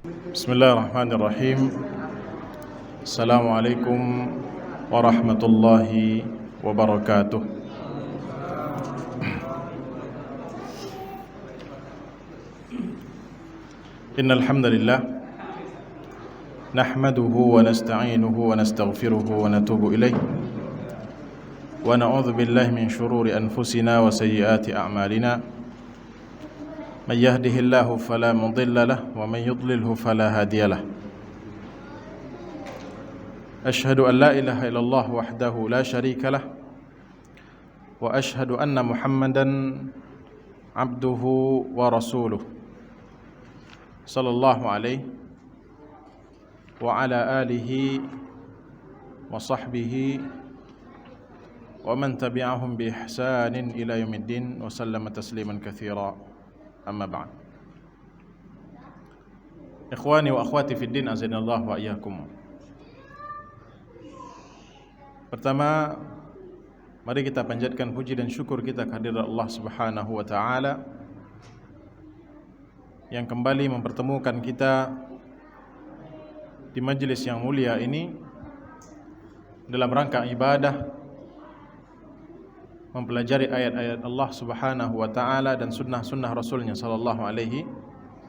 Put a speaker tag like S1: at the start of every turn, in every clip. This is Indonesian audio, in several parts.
S1: Bismillahirrahmanirrahim. Assalamualaikum warahmatullahi wabarakatuh. Innal hamdalillah nahmaduhu wa nasta'inuhu wa nastaghfiruhu wa natubu ilaih. Wa na'udzu billahi min shururi anfusina wa sayyiati a'malina. Man yahdihillahu fala mudilla lahu wa man yudlilhu fala hadiya lahu. Ashhadu an la ilaha illallah wahdahu la syarika lah wa ashhadu anna Muhammadan abduhu wa rasuluh sallallahu alaihi wa ala alihi wa sahbihi wa man tabi'ahum bi ihsanin ila yaumiddin wa sallama tasliman katsira. Amma ba'd. Ikhwani wa akhwati fid din, azanallahu wa iyyakum. Pertama, mari kita panjatkan puji dan syukur kita kehadirat Allah Subhanahu wa taala yang kembali mempertemukan kita di majelis yang mulia ini dalam rangka ibadah, mempelajari ayat-ayat Allah Subhanahu wa taala dan sunnah-sunnah Rasulnya sallallahu alaihi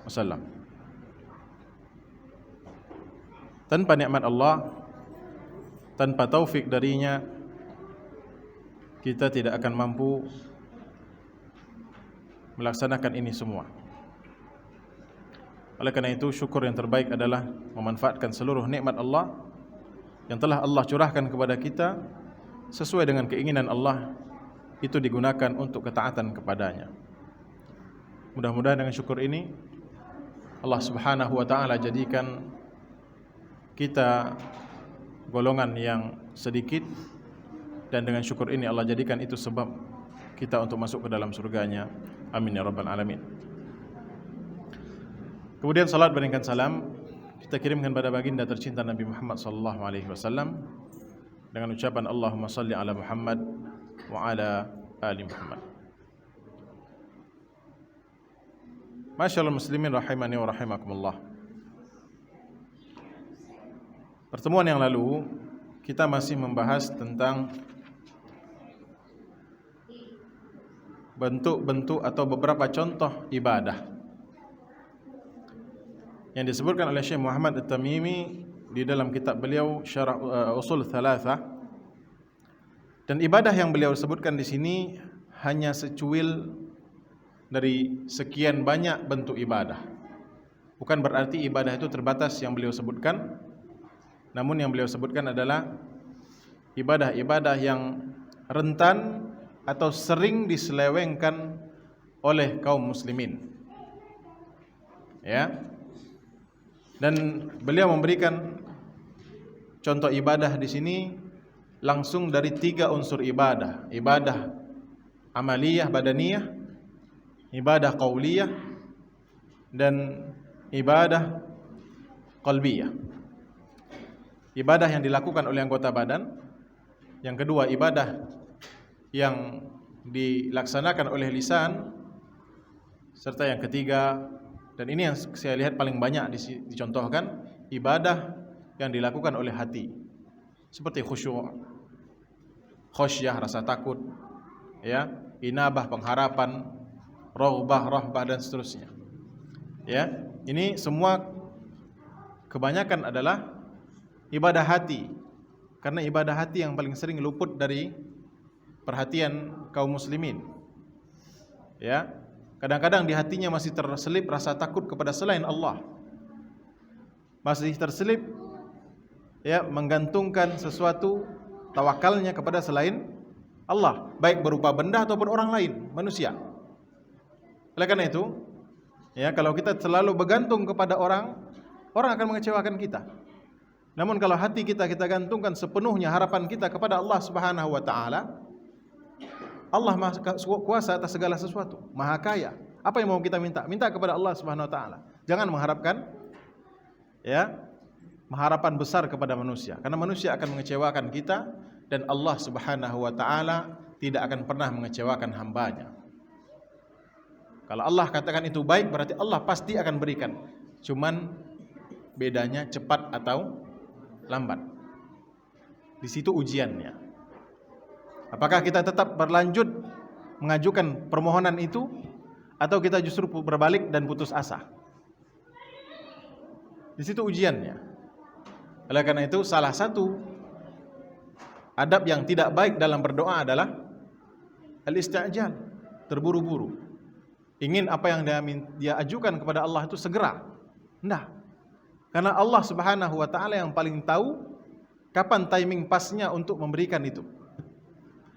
S1: wasallam. Tanpa nikmat Allah, tanpa taufik darinya, kita tidak akan mampu melaksanakan ini semua. Oleh karena itu, syukur yang terbaik adalah memanfaatkan seluruh nikmat Allah yang telah Allah curahkan kepada kita sesuai dengan keinginan Allah, itu digunakan untuk ketaatan kepadanya. Mudah-mudahan dengan syukur ini Allah Subhanahu wa taala jadikan kita golongan yang sedikit, dan dengan syukur ini Allah jadikan itu sebab kita untuk masuk ke dalam surganya. Amin ya rabbal alamin. Kemudian salat bandingkan salam kita kirimkan pada baginda tercinta Nabi Muhammad sallallahu alaihi wasallam dengan ucapan Allahumma salli ala Muhammad wa ala ali Muhammad. Masyaallah muslimin rahimani wa rahimakumullah. Pertemuan yang lalu kita masih membahas tentang bentuk-bentuk atau beberapa contoh ibadah yang disebutkan oleh Syekh Muhammad At-Tamimi di dalam kitab beliau Syarah Usul Thalathah. Dan ibadah yang beliau sebutkan di sini hanya secuil dari sekian banyak bentuk ibadah. Bukan berarti ibadah itu terbatas yang beliau sebutkan, namun yang beliau sebutkan adalah ibadah-ibadah yang rentan atau sering diselewengkan oleh kaum muslimin. Ya. Dan beliau memberikan contoh ibadah di sini langsung dari 3 unsur ibadah. Ibadah amaliyah badaniyah, ibadah qauliyah, dan ibadah qalbiyah. Ibadah yang dilakukan oleh anggota badan, yang kedua ibadah yang dilaksanakan oleh lisan, serta yang ketiga, dan ini yang saya lihat paling banyak dicontohkan, ibadah yang dilakukan oleh hati, seperti khusyuk, khosyah rasa takut, ya, inabah pengharapan, raghbah rahbah dan seterusnya. Ya, ini semua kebanyakan adalah ibadah hati, karena ibadah hati yang paling sering luput dari perhatian kaum muslimin. Ya, kadang-kadang di hatinya masih terselip rasa takut kepada selain Allah, masih terselip ya menggantungkan sesuatu, tawakalnya kepada selain Allah, baik berupa benda ataupun orang lain, manusia. Oleh karena itu, ya, kalau kita selalu bergantung kepada orang, orang akan mengecewakan kita. Namun kalau hati kita gantungkan sepenuhnya harapan kita kepada Allah Subhanahu wa taala, Allah Maha Kuasa atas segala sesuatu, Maha Kaya. Apa yang mau kita minta? Minta kepada Allah Subhanahu wa taala. Jangan mengharapkan ya, harapan besar kepada manusia, karena manusia akan mengecewakan kita, dan Allah Subhanahu wa taala tidak akan pernah mengecewakan hambanya. Kalau Allah katakan itu baik, berarti Allah pasti akan berikan. Cuman bedanya cepat atau lambat. Di situ ujiannya. Apakah kita tetap berlanjut mengajukan permohonan itu, atau kita justru berbalik dan putus asa? Di situ ujiannya. Oleh karena itu, salah satu adab yang tidak baik dalam berdoa adalah al-isti'jal, terburu-buru. Ingin apa yang dia ajukan kepada Allah itu segera. Nah, karena Allah Subhanahu wa taala yang paling tahu kapan timing pasnya untuk memberikan itu.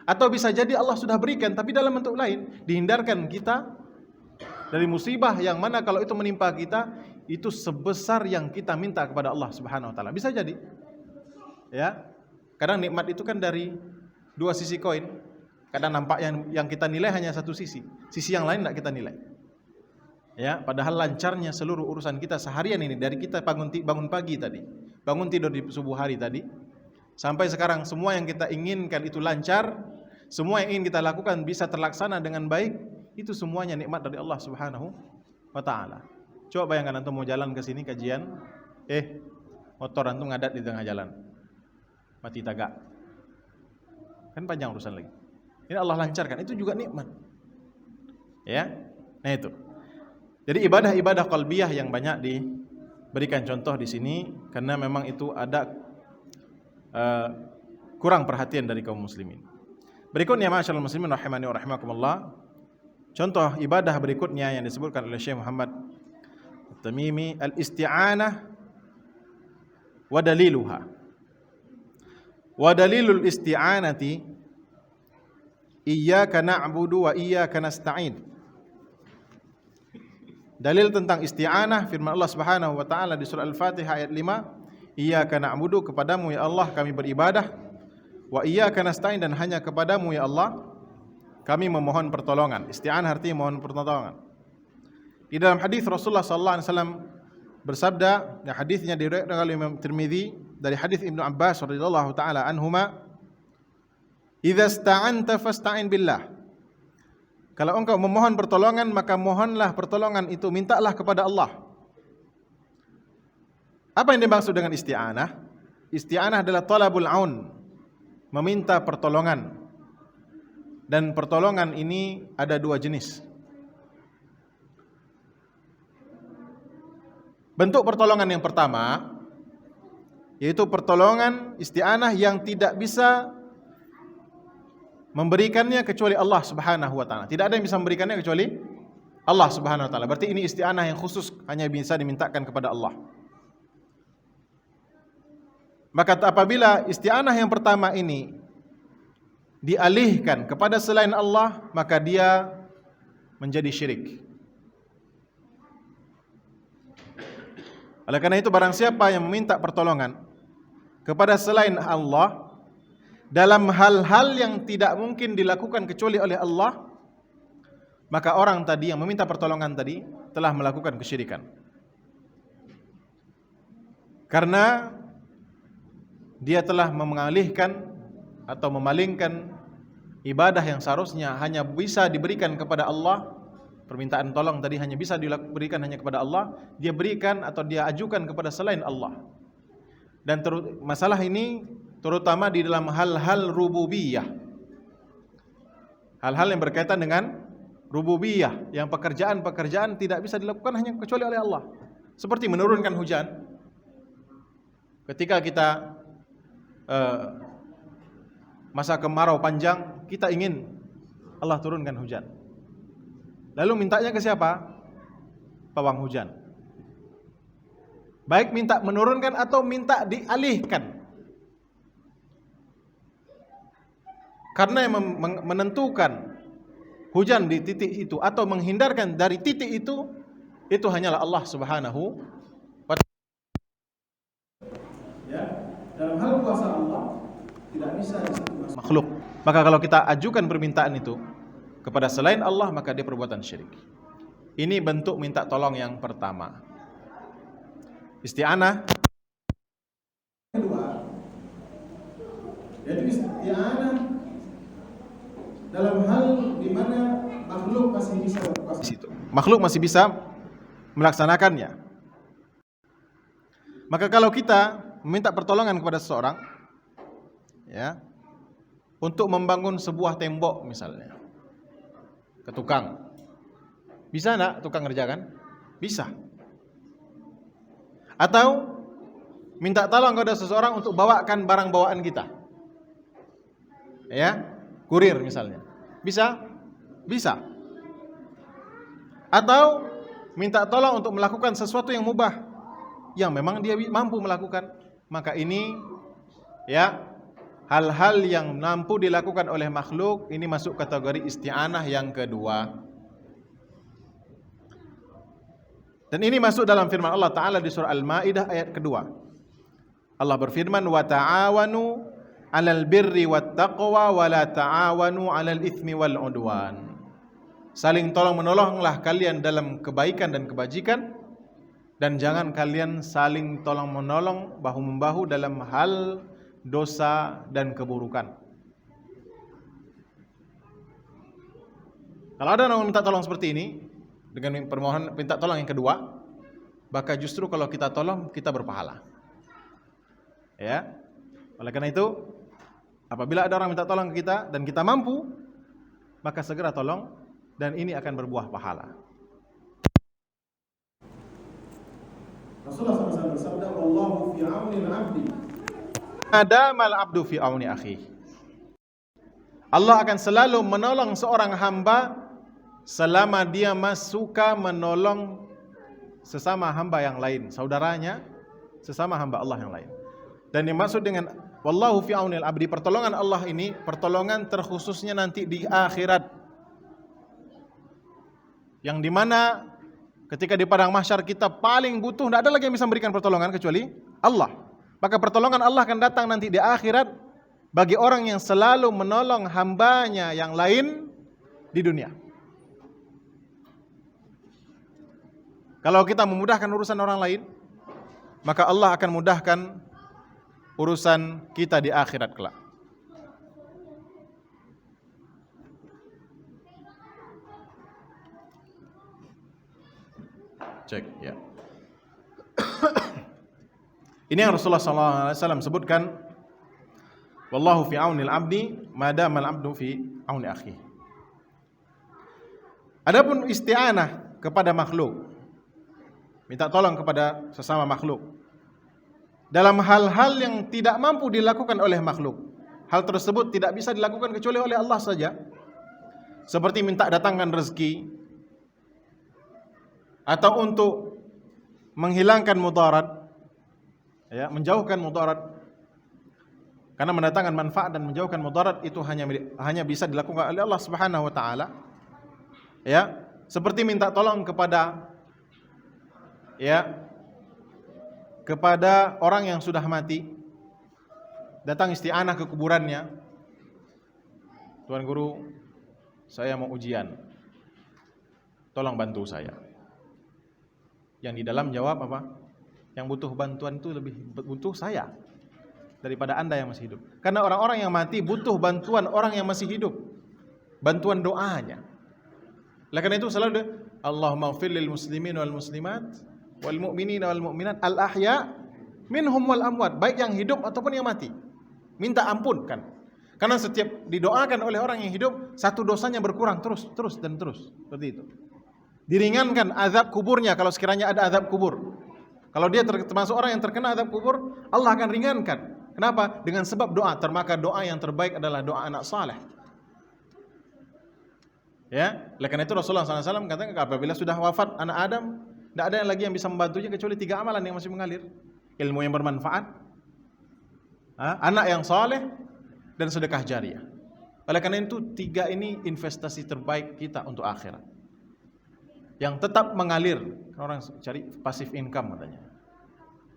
S1: Atau bisa jadi Allah sudah berikan tapi dalam bentuk lain, dihindarkan kita dari musibah yang mana kalau itu menimpa kita itu sebesar yang kita minta kepada Allah Subhanahu wa taala. Bisa jadi. Ya. Kadang nikmat itu kan dari dua sisi koin. Kadang nampak yang kita nilai hanya satu sisi. Sisi yang lain tidak kita nilai. Ya, padahal lancarnya seluruh urusan kita seharian ini, dari kita bangun pagi tadi, bangun tidur di subuh hari tadi, sampai sekarang semua yang kita inginkan itu lancar, semua yang ingin kita lakukan bisa terlaksana dengan baik, itu semuanya nikmat dari Allah Subhanahu wa taala. Coba bayangkan antum mau jalan ke sini kajian, motor antum ngadat di tengah jalan. Mati tagak. Kan panjang urusan lagi. Ini Allah lancarkan, itu juga nikmat. Ya. Nah itu. Jadi ibadah-ibadah qalbiyah yang banyak diberikan contoh di sini karena memang itu ada kurang perhatian dari kaum muslimin. Berikutnya ma'asyiral muslimin rahimani wa rahimakumullah. Contoh ibadah berikutnya yang disebutkan oleh Syekh Muhammad At-Tamimi, al-isti'anah wa daliluha. Wa dalilul isti'anati iyyaka na'budu wa iyyaka nasta'in. Dalil tentang isti'anah firman Allah Subhanahu wa taala di surah Al-Fatihah ayat 5, iyyaka na'budu, kepadamu ya Allah kami beribadah, wa iyyaka nasta'in, dan hanya kepadamu ya Allah kami memohon pertolongan. Isti'anah artinya mohon pertolongan. Di dalam hadis Rasulullah sallallahu alaihi wasallam bersabda, dan hadisnya diriwayatkan oleh Imam Tirmizi dari hadis Ibnu Abbas radhiyallahu taala anhuma, idza sta'anta fasta'in billah. Kalau engkau memohon pertolongan, maka mohonlah pertolongan itu, mintalah kepada Allah. Apa yang dimaksud dengan isti'anah? Isti'anah adalah talabul aun, meminta pertolongan. Dan pertolongan ini ada dua jenis. Bentuk pertolongan yang pertama yaitu pertolongan isti'anah yang tidak bisa memberikannya kecuali Allah Subhanahu wa taala. Tidak ada yang bisa memberikannya kecuali Allah Subhanahu wa taala. Berarti ini isti'anah yang khusus, hanya bisa dimintakan kepada Allah. Maka apabila isti'anah yang pertama ini dialihkan kepada selain Allah, maka dia menjadi syirik. Oleh karena itu, barang siapa yang meminta pertolongan kepada selain Allah dalam hal-hal yang tidak mungkin dilakukan kecuali oleh Allah, maka orang tadi yang meminta pertolongan tadi telah melakukan kesyirikan. Karena dia telah mengalihkan atau memalingkan ibadah yang seharusnya hanya bisa diberikan kepada Allah. Permintaan tolong tadi hanya bisa diberikan hanya kepada Allah, dia berikan atau dia ajukan kepada selain Allah. Dan masalah ini terutama di dalam hal-hal rububiyah. Hal-hal yang berkaitan dengan rububiyah, yang pekerjaan-pekerjaan tidak bisa dilakukan hanya kecuali oleh Allah. Seperti menurunkan hujan. Ketika kita masa kemarau panjang, kita ingin Allah turunkan hujan. Lalu mintanya ke siapa? Pawang hujan. Baik minta menurunkan atau minta dialihkan. Karena yang menentukan hujan di titik itu atau menghindarkan dari titik itu hanyalah Allah Subhanahu wa taala. Ya, dalam hal kuasa Allah tidak bisa disebut makhluk. Maka kalau kita ajukan permintaan itu kepada selain Allah, maka dia perbuatan syirik. Ini bentuk minta tolong yang pertama. Isti'anah kedua, yaitu isti'anah dalam hal di mana makhluk masih bisa melaksanakannya. Maka kalau kita meminta pertolongan kepada seseorang, ya, untuk membangun sebuah tembok misalnya, ke tukang, bisa enggak tukang ngerjakan? Bisa. Atau minta tolong kepada seseorang untuk bawakan barang bawaan kita, ya, kurir misalnya, bisa? Bisa. Atau minta tolong untuk melakukan sesuatu yang mubah, yang memang dia mampu melakukan. Maka ini, ya, hal-hal yang mampu dilakukan oleh makhluk, ini masuk kategori isti'anah yang kedua. Dan ini masuk dalam firman Allah Ta'ala di surah Al-Ma'idah ayat kedua. Allah berfirman, wa ta'awanu 'alal birri wat taqwa wa la ta'awanu 'alal itsmi wal 'udwan. Saling tolong menolonglah kalian dalam kebaikan dan kebajikan, dan jangan kalian saling tolong menolong bahu membahu dalam hal dosa dan keburukan. Kalau ada orang minta tolong seperti ini dengan permohonan minta tolong yang kedua, maka justru kalau kita tolong kita berpahala. Ya. Oleh karena itu, apabila ada orang minta tolong ke kita dan kita mampu, maka segera tolong, dan ini akan berbuah pahala. Rasulullah SAW bersabda, "Wallahu fi auni al-'abdi, adamal 'abdu fi auni akhihi." Allah akan selalu menolong seorang hamba selama dia suka menolong sesama hamba yang lain, saudaranya, sesama hamba Allah yang lain. Dan yang maksud dengan wallahu fi aunil abdi, pertolongan Allah ini pertolongan terkhususnya nanti di akhirat, yang dimana ketika di padang mahsyar kita paling butuh, tidak ada lagi yang bisa memberikan pertolongan kecuali Allah. Maka pertolongan Allah akan datang nanti di akhirat bagi orang yang selalu menolong hambanya yang lain di dunia. Kalau kita memudahkan urusan orang lain, maka Allah akan mudahkan urusan kita di akhirat kelak. Cek, ya. Ini yang Rasulullah SAW sebutkan, wallahu fi aunil abdi madamal abdu fi auni akhi. Adapun isti'anah kepada makhluk, minta tolong kepada sesama makhluk dalam hal-hal yang tidak mampu dilakukan oleh makhluk, hal tersebut tidak bisa dilakukan kecuali oleh Allah saja. Seperti minta datangkan rezeki, atau untuk menghilangkan mudarat, ya, menjauhkan mudarat. Karena mendatangkan manfaat dan menjauhkan mudarat itu hanya bisa dilakukan oleh Allah Subhanahu wa taala. Ya, seperti minta tolong kepada, ya, kepada orang yang sudah mati, datang isti'anah ke kuburannya. Tuan Guru, saya mau ujian, tolong bantu saya. Yang di dalam jawab apa? Yang butuh bantuan itu lebih butuh saya daripada Anda yang masih hidup. Karena orang-orang yang mati butuh bantuan orang yang masih hidup, bantuan doanya. Oleh karena itu selalu Allahumma ighfir lil muslimin wal muslimat wal mu'minin wal mu'minat al ahya minhum wal amwat, baik yang hidup ataupun yang mati. Minta ampun kan. Karena setiap didoakan oleh orang yang hidup, satu dosanya berkurang terus seperti itu. Diringankan azab kuburnya kalau sekiranya ada azab kubur. Kalau dia termasuk orang yang terkena azab kubur, Allah akan ringankan. Kenapa? Dengan sebab doa. Maka doa yang terbaik adalah doa anak saleh. Ya, oleh karena itu Rasulullah SAW katakan, apabila sudah wafat anak Adam, tidak ada yang lagi yang bisa membantunya kecuali 3 amalan yang masih mengalir. Ilmu yang bermanfaat, anak yang saleh, dan sedekah jariah. Oleh karena itu 3 ini investasi terbaik kita untuk akhirat, yang tetap mengalir. Orang cari passive income katanya.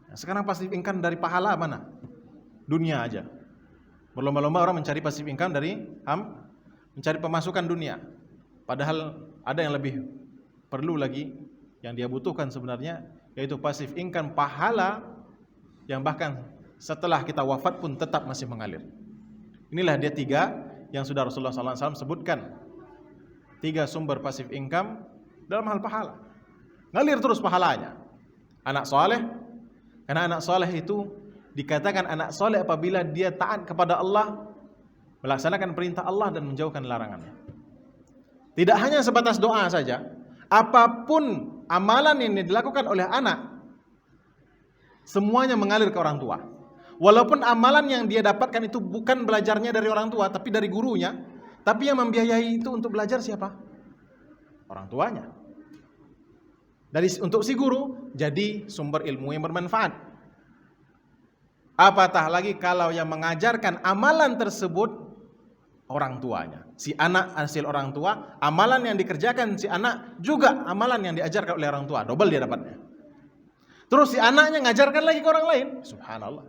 S1: Nah, sekarang passive income dari pahala mana? Dunia aja. Berlomba-lomba orang mencari passive income dari mencari pemasukan dunia. Padahal ada yang lebih perlu lagi, yang dia butuhkan sebenarnya, yaitu passive income pahala yang bahkan setelah kita wafat pun tetap masih mengalir. Inilah dia 3 yang sudah Rasulullah SAW sebutkan. 3 sumber passive income dalam hal pahala. Ngalir terus pahalanya. Anak soleh, Karena anak soleh itu dikatakan anak soleh apabila dia taat kepada Allah, melaksanakan perintah Allah dan menjauhkan larangannya. Tidak hanya sebatas doa saja, apapun amalan yang dilakukan oleh anak, semuanya mengalir ke orang tua. Walaupun amalan yang dia dapatkan itu bukan belajarnya dari orang tua, tapi dari gurunya, tapi yang membiayai itu untuk belajar siapa? Orang tuanya. Untuk si guru jadi sumber ilmu yang bermanfaat. Apatah lagi kalau yang mengajarkan amalan tersebut orang tuanya. Si anak hasil orang tua, amalan yang dikerjakan si anak juga amalan yang diajarkan oleh orang tua, double dia dapatnya. Terus si anaknya ngajarkan lagi ke orang lain, subhanallah,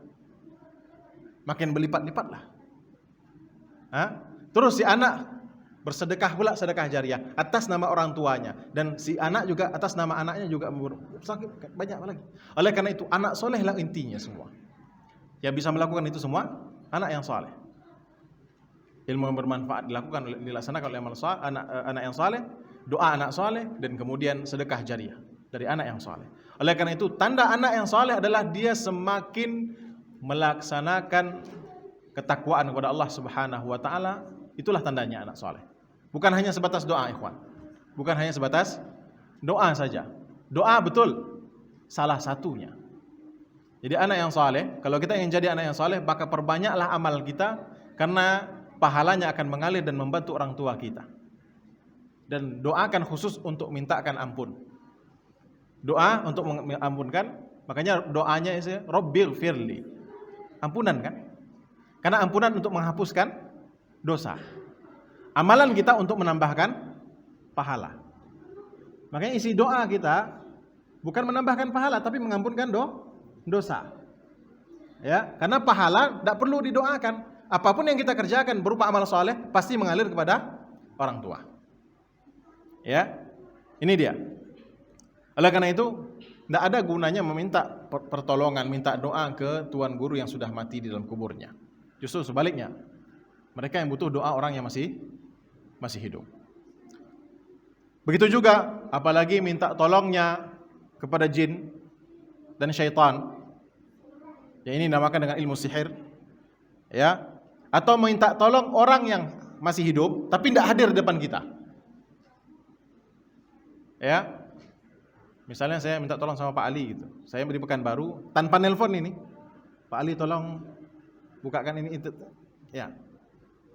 S1: makin berlipat-lipat lah. Terus si anak bersedekah pula, sedekah jariah atas nama orang tuanya, dan si anak juga atas nama anaknya juga banyak lagi. Oleh karena itu anak soleh lah intinya semua. Yang bisa melakukan itu semua anak yang soleh. Ilmu yang bermanfaat dilaksanakan oleh anak yang soleh, doa anak soleh, dan kemudian sedekah jariah dari anak yang soleh. Oleh karena itu tanda anak yang soleh adalah dia semakin melaksanakan ketakwaan kepada Allah Subhanahu wa taala. Itulah tandanya anak soleh. Bukan hanya sebatas doa, ikhwan. Bukan hanya sebatas doa saja. Doa betul salah satunya. Jadi anak yang soleh, kalau kita ingin jadi anak yang soleh, maka perbanyaklah amal kita, karena pahalanya akan mengalir dan membantu orang tua kita. Dan doakan khusus untuk mintakan ampun. Doa untuk mengampunkan, makanya doanya itu Rabbil firli. Ampunan kan? Karena ampunan untuk menghapuskan dosa. Amalan kita untuk menambahkan pahala. Makanya isi doa kita bukan menambahkan pahala, tapi mengampunkan dosa. Ya, karena pahala tidak perlu didoakan. Apapun yang kita kerjakan berupa amal soleh pasti mengalir kepada orang tua. Ya, ini dia. Oleh karena itu, tidak ada gunanya meminta pertolongan, minta doa ke tuan guru yang sudah mati di dalam kuburnya. Justru sebaliknya, mereka yang butuh doa orang yang masih hidup. Begitu juga, apalagi minta tolongnya kepada jin dan syaitan. Ya, ini dinamakan dengan ilmu sihir. Ya, atau minta tolong orang yang masih hidup tapi tidak hadir di depan kita. Ya. Misalnya saya minta tolong sama Pak Ali gitu. Saya di Pekanbaru tanpa nelpon ini. Pak Ali tolong bukakan ini itu. Ya.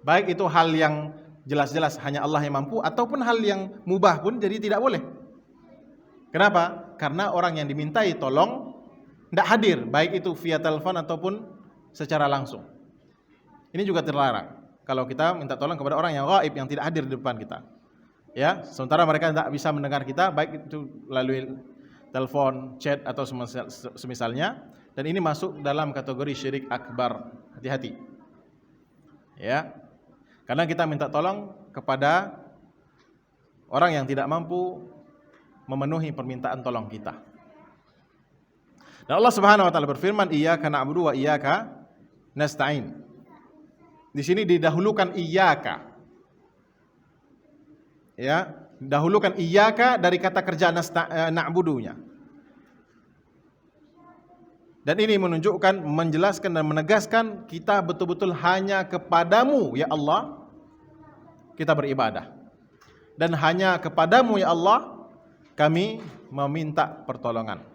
S1: Baik itu hal yang jelas-jelas hanya Allah yang mampu, ataupun hal yang mubah pun jadi tidak boleh. Kenapa? Karena orang yang dimintai tolong tidak hadir, baik itu via telepon ataupun secara langsung. Ini juga terlarang. Kalau kita minta tolong kepada orang yang gaib, yang tidak hadir di depan kita. Ya, sementara mereka tidak bisa mendengar kita, baik itu melalui telepon, chat atau semisalnya, dan ini masuk dalam kategori syirik akbar. Hati-hati. Ya. Karena kita minta tolong kepada orang yang tidak mampu memenuhi permintaan tolong kita. Dan Allah Subhanahu wa taala berfirman, "Iyyaka na'budu wa iyyaka nasta'in." Di sini didahulukan iyyaka. Ya, dahulukan iyyaka dari kata kerja na'budunya. Dan ini menunjukkan, menjelaskan dan menegaskan kita betul-betul hanya kepadamu ya Allah kita beribadah. Dan hanya kepadamu ya Allah kami meminta pertolongan.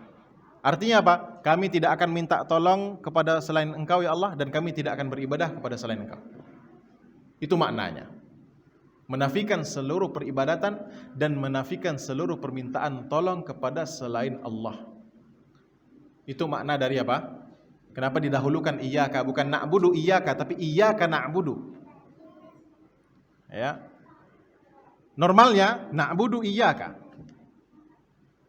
S1: Artinya apa? Kami tidak akan minta tolong kepada selain Engkau ya Allah, dan kami tidak akan beribadah kepada selain Engkau. Itu maknanya. Menafikan seluruh peribadatan dan menafikan seluruh permintaan tolong kepada selain Allah. Itu makna dari apa? Kenapa didahulukan iyyaka, bukan na'budu iyyaka, tapi iyyaka na'budu. Ya. Normalnya na'budu iyyaka.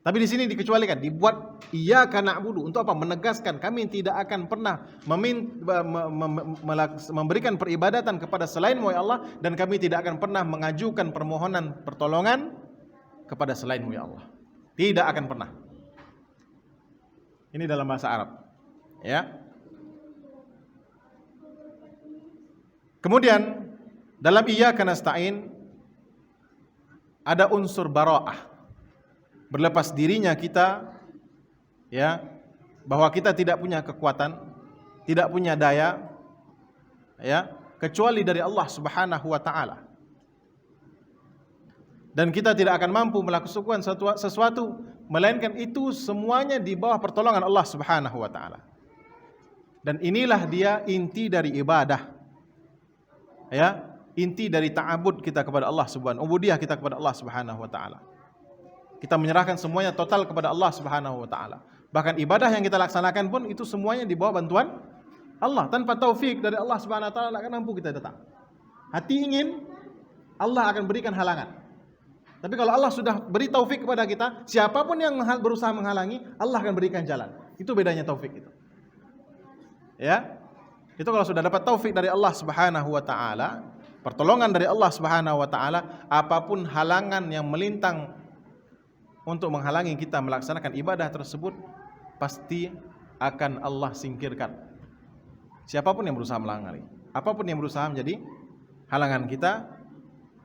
S1: Tapi di sini dikecualikan, dibuat iyyaka na'budu untuk apa? Menegaskan kami tidak akan pernah memberikan peribadatan kepada selain-Mu ya Allah, dan kami tidak akan pernah mengajukan permohonan pertolongan kepada selain-Mu ya Allah. Tidak akan pernah. Ini dalam bahasa Arab. Ya. Kemudian dalam iyyaka nasta'in ada unsur bara'ah. Berlepas dirinya kita ya bahwa kita tidak punya kekuatan, tidak punya daya, ya, kecuali dari Allah Subhanahu wa taala. Dan kita tidak akan mampu melakukan sesuatu melainkan itu semuanya di bawah pertolongan Allah Subhanahu wa taala. Dan inilah dia inti dari ibadah. Ya, inti dari ta'abud kita kepada Allah Subhanahu, ubudiyah kita kepada Allah Subhanahu wa taala. Kita menyerahkan semuanya total kepada Allah Subhanahu wa taala. Bahkan ibadah yang kita laksanakan pun itu semuanya di bawah bantuan Allah. Tanpa taufik dari Allah Subhanahu wa taala tidak akan mampu kita datang. Hati ingin, Allah akan berikan halangan. Tapi kalau Allah sudah beri taufik kepada kita, siapapun yang berusaha menghalangi, Allah akan berikan jalan. Itu bedanya taufik itu. Ya. Itu kalau sudah dapat taufik dari Allah Subhanahu wa taala, pertolongan dari Allah Subhanahu wa taala, apapun halangan yang melintang untuk menghalangi kita melaksanakan ibadah tersebut, pasti akan Allah singkirkan. Siapapun yang berusaha menghalangi, apapun yang berusaha menjadi halangan kita,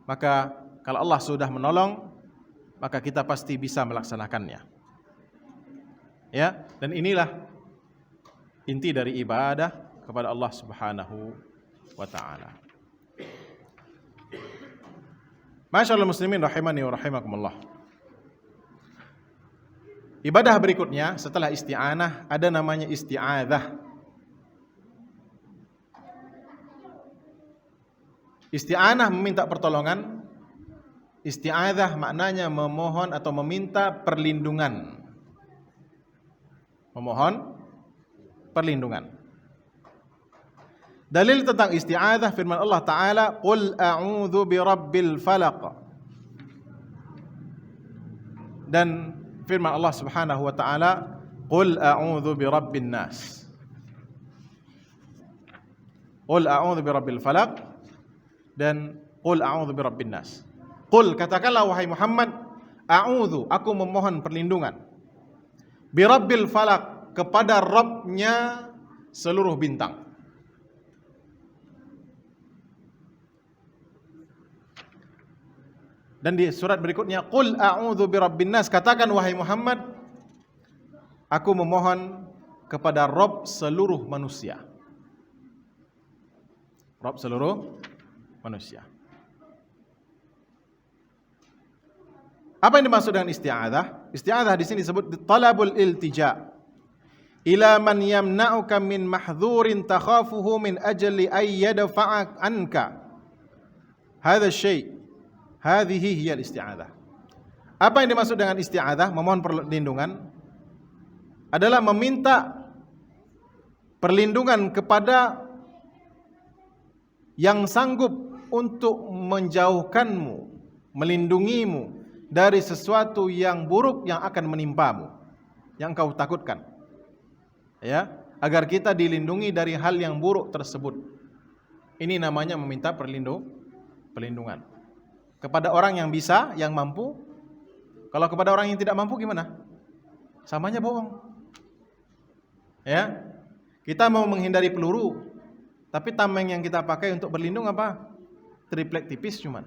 S1: maka kalau Allah sudah menolong, maka kita pasti bisa melaksanakannya. Ya, dan inilah inti dari ibadah kepada Allah Subhanahu wa taala. Masyaallah muslimin rahimani wa rahimakumullah. Ibadah berikutnya setelah isti'anah ada namanya isti'adzah. Isti'anah meminta pertolongan. Isti'adzah maknanya memohon atau meminta perlindungan. Memohon perlindungan. Dalil tentang isti'adzah firman Allah Ta'ala, "Qul a'udzu birabbil falaq." Dan firman Allah Subhanahu wa taala, "Qul a'udzu birabbin nas." Qul a'udzu birabbil falaq dan qul a'udzu birabbin nas. Qul, katakanlah wahai Muhammad, a'udzu, aku memohon perlindungan, birabbil falaq, kepada Rabb-nya seluruh bintang. Dan di surat berikutnya, qul a'udzu birabbin nas, katakan wahai Muhammad, aku memohon kepada Rabb seluruh manusia. Rabb seluruh manusia. Apa yang dimaksud dengan isti'adzah? Isti'adzah di sini disebut talabul iltija ila man yamna'uka min mahdhurin takhafuhu min ajli ay yadfa'a anka hadha syai'. Hadhihi hiya al-isti'adzah. Apa yang dimaksud dengan isti'adzah, memohon perlindungan, adalah meminta perlindungan kepada yang sanggup untuk menjauhkanmu, melindungimu dari sesuatu yang buruk yang akan menimpamu, yang kau takutkan. Ya, agar kita dilindungi dari hal yang buruk tersebut. Ini namanya meminta perlindungan. Kepada orang yang bisa, yang mampu. Kalau kepada orang yang tidak mampu gimana? Samanya bohong. Ya, kita mau menghindari peluru, tapi tameng yang kita pakai untuk berlindung apa? Triplek tipis cuman.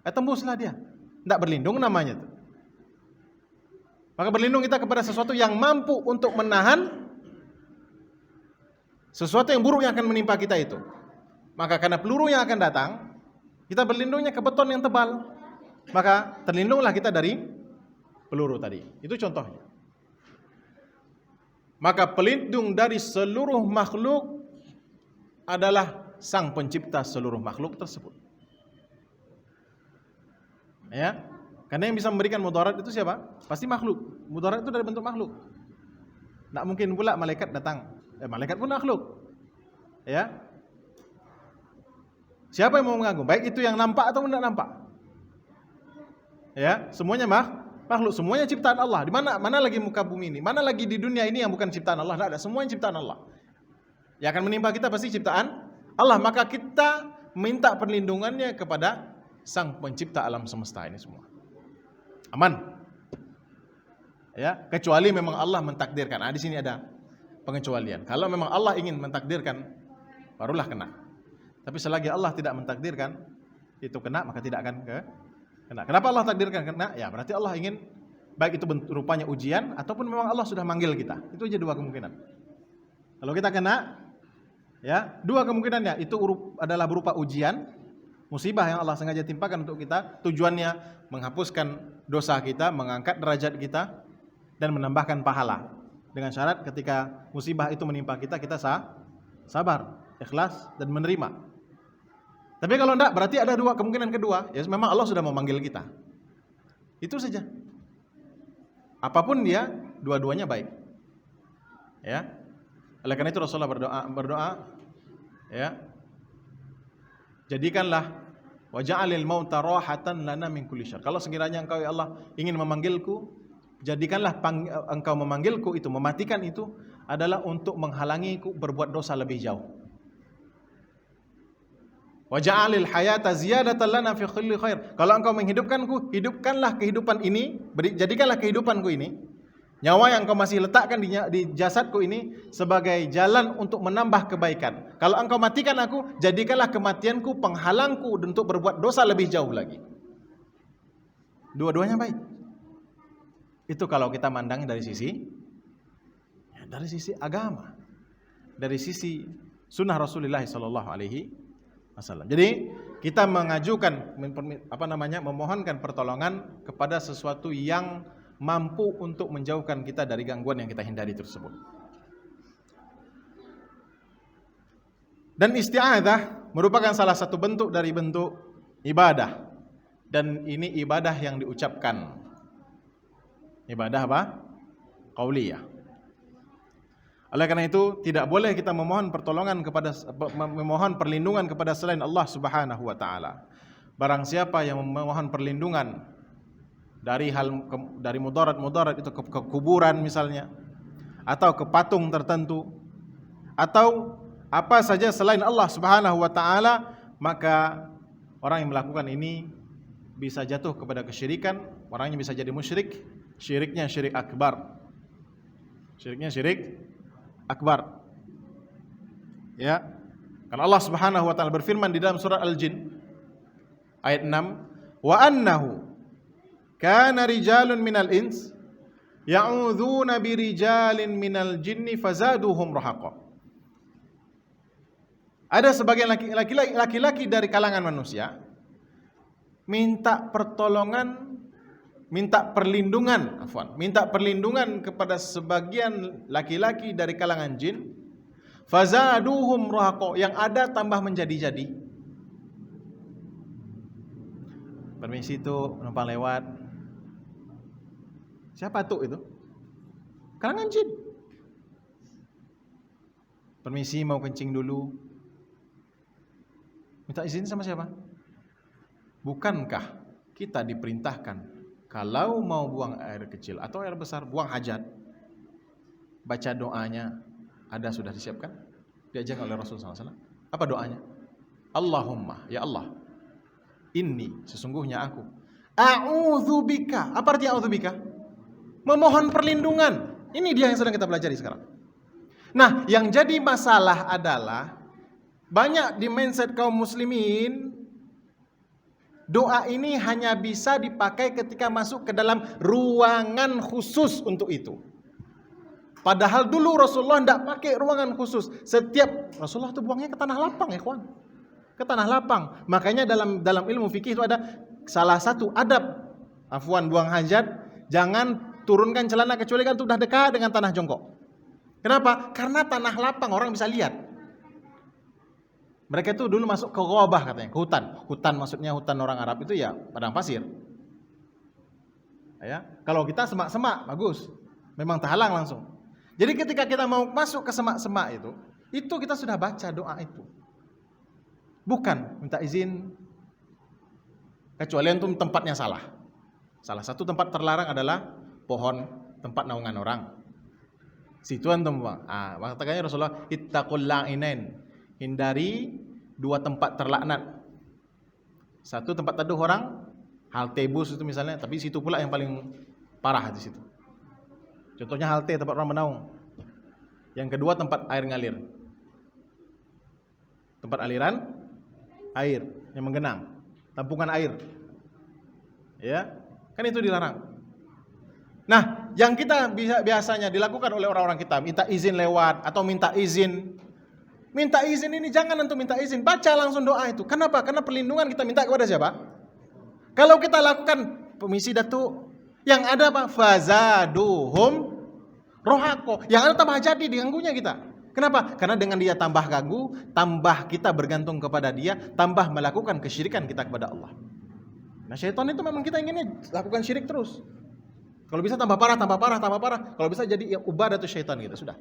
S1: Tembuslah dia. Tidak berlindung namanya tuh. Maka berlindung kita kepada sesuatu yang mampu untuk menahan sesuatu yang buruk yang akan menimpa kita itu. Maka karena peluru yang akan datang, kita berlindungnya ke beton yang tebal, maka terlindunglah kita dari peluru tadi. Itu contohnya. Maka pelindung dari seluruh makhluk adalah Sang Pencipta seluruh makhluk tersebut. Ya, karena yang bisa memberikan mudarat itu siapa? Pasti makhluk. Mudarat itu dari bentuk makhluk. Tidak mungkin pula malaikat datang. Malaikat pun makhluk. Ya. Siapa yang mau mengganggu? Baik itu yang nampak atau tidak nampak. Ya, semuanya makhluk, semuanya ciptaan Allah. Di mana lagi muka bumi ini? Mana lagi di dunia ini yang bukan ciptaan Allah? Tidak ada, semuanya ciptaan Allah. Yang akan menimpa kita pasti ciptaan Allah. Maka kita minta perlindungannya kepada Sang Pencipta alam semesta ini semua. Aman. Ya, kecuali memang Allah mentakdirkan. Di sini ada pengecualian. Kalau memang Allah ingin mentakdirkan, barulah kena. Tapi selagi Allah tidak mentakdirkan itu kena, maka tidak akan kena. Kenapa Allah takdirkan kena? Ya berarti Allah ingin baik itu rupanya ujian ataupun memang Allah sudah manggil kita. Itu aja dua kemungkinan. Kalau kita kena, ya dua kemungkinannya, itu adalah berupa ujian, musibah yang Allah sengaja timpakan untuk kita, tujuannya menghapuskan dosa kita, mengangkat derajat kita, dan menambahkan pahala. Dengan syarat ketika musibah itu menimpa kita, kita sabar, ikhlas, dan menerima. Tapi kalau enggak, berarti ada dua kemungkinan kedua, ya memang Allah sudah memanggil kita. Itu saja. Apapun dia, dua-duanya baik. Ya. Oleh karena itu Rasulullah berdoa, ya. Jadikanlah waja'alil mauta rahatan lana min kulli syarr. Kalau sekiranya Engkau ya Allah ingin memanggilku, jadikanlah Engkau memanggilku itu, mematikan itu adalah untuk menghalangiku berbuat dosa lebih jauh. Waja'alil hayata ziyadatan lana fi kulli khair. Kalau Engkau menghidupkanku, hidupkanlah kehidupan ini, jadikanlah kehidupanku ini, nyawa yang Engkau masih letakkan di jasadku ini sebagai jalan untuk menambah kebaikan. Kalau Engkau matikan aku, jadikanlah kematianku penghalangku untuk berbuat dosa lebih jauh lagi. Dua-duanya baik. Itu kalau kita mandang dari sisi agama, dari sisi sunnah Rasulullah SAW. Jadi kita mengajukan memohonkan pertolongan kepada sesuatu yang mampu untuk menjauhkan kita dari gangguan yang kita hindari tersebut. Dan isti'adzah merupakan salah satu bentuk dari bentuk ibadah. Dan ini ibadah yang diucapkan. Ibadah apa? Qauliyah. Oleh karena itu tidak boleh kita memohon perlindungan kepada selain Allah Subhanahu wa taala. Barang siapa yang memohon perlindungan dari mudarat itu ke kuburan misalnya, atau ke patung tertentu, atau apa saja selain Allah Subhanahu wa taala, maka orang yang melakukan ini bisa jatuh kepada kesyirikan, orangnya bisa jadi musyrik, syiriknya syirik akbar. Syiriknya syirik akbar. Ya. Karena Allah Subhanahu wa taala berfirman di dalam surah Al-Jin ayat 6, "Wa annahu kana rijalun minal ins ya'udzuna birijalin minal jinni fazaduhum rahaqa." Ada sebagian laki-laki dari kalangan manusia minta perlindungan kepada sebagian laki-laki dari kalangan jin, fazaduhum rahaqa, yang ada tambah menjadi-jadi. Permisi tuh, numpang lewat. Siapa tuh itu? Kalangan jin. Permisi mau kencing dulu. Minta izin sama siapa? Bukankah kita diperintahkan kalau mau buang air kecil atau air besar, buang hajat, baca doanya, ada sudah disiapkan, diajarkan oleh Rasulullah SAW. Apa doanya? Allahumma, ya Allah, inni, sesungguhnya aku, a'udzubika. Apa arti a'udzubika? Memohon perlindungan. Ini dia yang sedang kita pelajari sekarang. Nah, yang jadi masalah adalah banyak di mindset kaum muslimin, doa ini hanya bisa dipakai ketika masuk ke dalam ruangan khusus untuk itu. Padahal dulu Rasulullah tidak pakai ruangan khusus. Setiap Rasulullah itu buangnya ke tanah lapang, ya kawan. Ke tanah lapang. Makanya dalam ilmu fikih itu ada salah satu adab buang hajat, jangan turunkan celana kecuali kan sudah dekat dengan tanah jongkok. Kenapa? Karena tanah lapang orang bisa lihat. Mereka itu dulu masuk ke ghabah katanya, ke hutan. Hutan maksudnya hutan orang Arab itu ya padang pasir. Ya, kalau kita semak-semak bagus. Memang terhalang langsung. Jadi ketika kita mau masuk ke semak-semak itu kita sudah baca doa itu. Bukan minta izin kecuali antum tempatnya salah. Salah satu tempat terlarang adalah pohon, tempat naungan orang. Situ antum buang. Makanya Rasulullah ittaqul la'inain. Hindari dua tempat terlaknat. Satu tempat teduh orang, halte bus itu misalnya, tapi situ pula yang paling parah di situ. Contohnya halte tempat orang menaung. Yang kedua tempat air ngalir. Tempat aliran air yang menggenang, tampungan air. Ya, kan itu dilarang. Nah, yang kita biasanya dilakukan oleh orang-orang kita, minta izin lewat atau minta izin. Minta izin ini jangan untuk minta izin, baca langsung doa itu. Kenapa? Karena perlindungan kita minta kepada siapa? Kalau kita lakukan, permisi Datuk, yang ada apa? Fazaduhum rohako. Yang ada tambah jadi diganggunya kita. Kenapa? Karena dengan dia tambah ganggu, tambah kita bergantung kepada dia, tambah melakukan kesyirikan kita kepada Allah. Nah, syaitan itu memang kita inginnya lakukan syirik terus. Kalau bisa tambah parah, tambah parah, tambah parah. Kalau bisa jadi ubadatus syaitan gitu, sudah.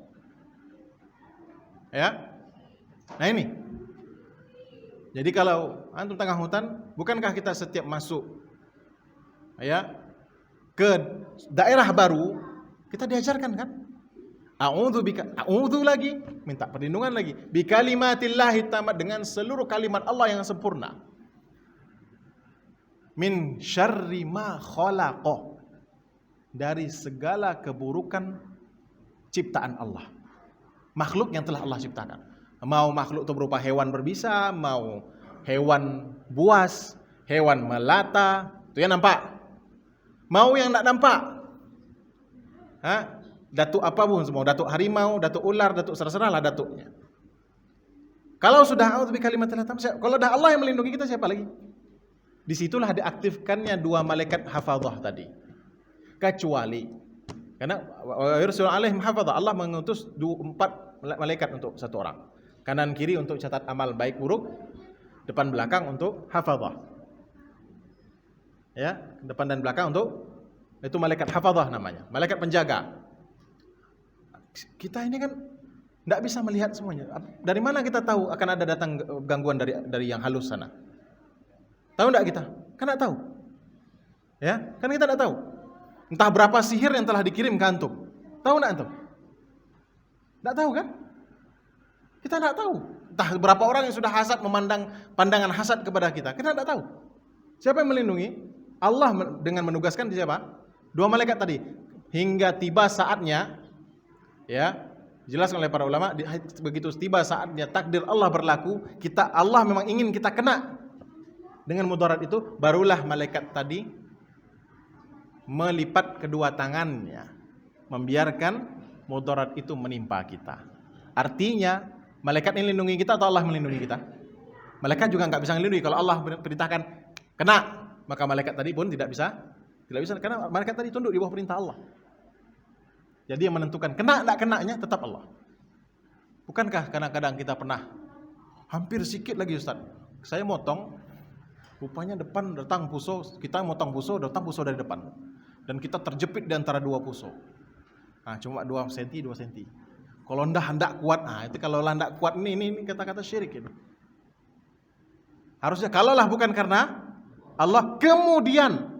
S1: Ya. Nah ini. Jadi kalau antum tengah hutan, bukankah kita setiap masuk ya ke daerah baru, kita diajarkan kan? A'udzu lagi, minta perlindungan lagi. Bi kalimatillahi tamat, dengan seluruh kalimat Allah yang sempurna. Min syarri ma khalaqa, dari segala keburukan ciptaan Allah. Makhluk yang telah Allah ciptakan. Mau makhluk itu berupa hewan berbisa, mau hewan buas, hewan melata, itu yang nampak. Mau yang tak nampak. Datuk apapun semua, datuk harimau, datuk ular, datuk serah-serahlah datuknya. Kalau sudah a'udzu bikalimatillah tamat, kalau dah Allah yang melindungi kita, siapa lagi? Disitulah diaktifkannya dua malaikat hafadzah tadi. Kecuali karena Rasul alaihim hafadzah, Allah mengutus 4 malaikat untuk satu orang. Kanan kiri untuk catat amal baik buruk, depan belakang untuk hafadzah. Ya, depan dan belakang untuk, itu malaikat hafadzah namanya, malaikat penjaga. Kita ini kan tidak bisa melihat semuanya. Dari mana kita tahu akan ada datang gangguan dari yang halus sana? Tahu tidak kita? Kan tidak tahu. Ya, kan kita tidak tahu. Entah berapa sihir yang telah dikirim ke antum. Tahu tidak antum? Tidak tahu kan? Kita tidak tahu. Entah berapa orang yang sudah hasad memandang pandangan hasad kepada kita. Kita tidak tahu. Siapa yang melindungi? Allah dengan menugaskan siapa? 2 malaikat tadi. Hingga tiba saatnya, ya, dijelaskan oleh para ulama, begitu tiba saatnya takdir Allah berlaku, Allah memang ingin kita kena dengan mudarat itu, barulah malaikat tadi melipat kedua tangannya, membiarkan mudarat itu menimpa kita. Artinya, malaikat ini melindungi kita atau Allah melindungi kita? Malaikat juga nggak bisa melindungi. Kalau Allah perintahkan kena, maka malaikat tadi pun tidak bisa, karena malaikat tadi tunduk di bawah perintah Allah. Jadi yang menentukan kena tak kenanya tetap Allah. Bukankah kadang-kadang kita pernah hampir sikit lagi Ustaz, saya motong, rupanya depan datang puso, kita motong puso, datang puso dari depan, dan kita terjepit di antara 2 puso. Nah, cuma 2 cm, 2 cm. Kalau hendak kuat, itu kalau hendak kuat ini kata-kata syirik ini. Harusnya kalaulah bukan karena Allah, kemudian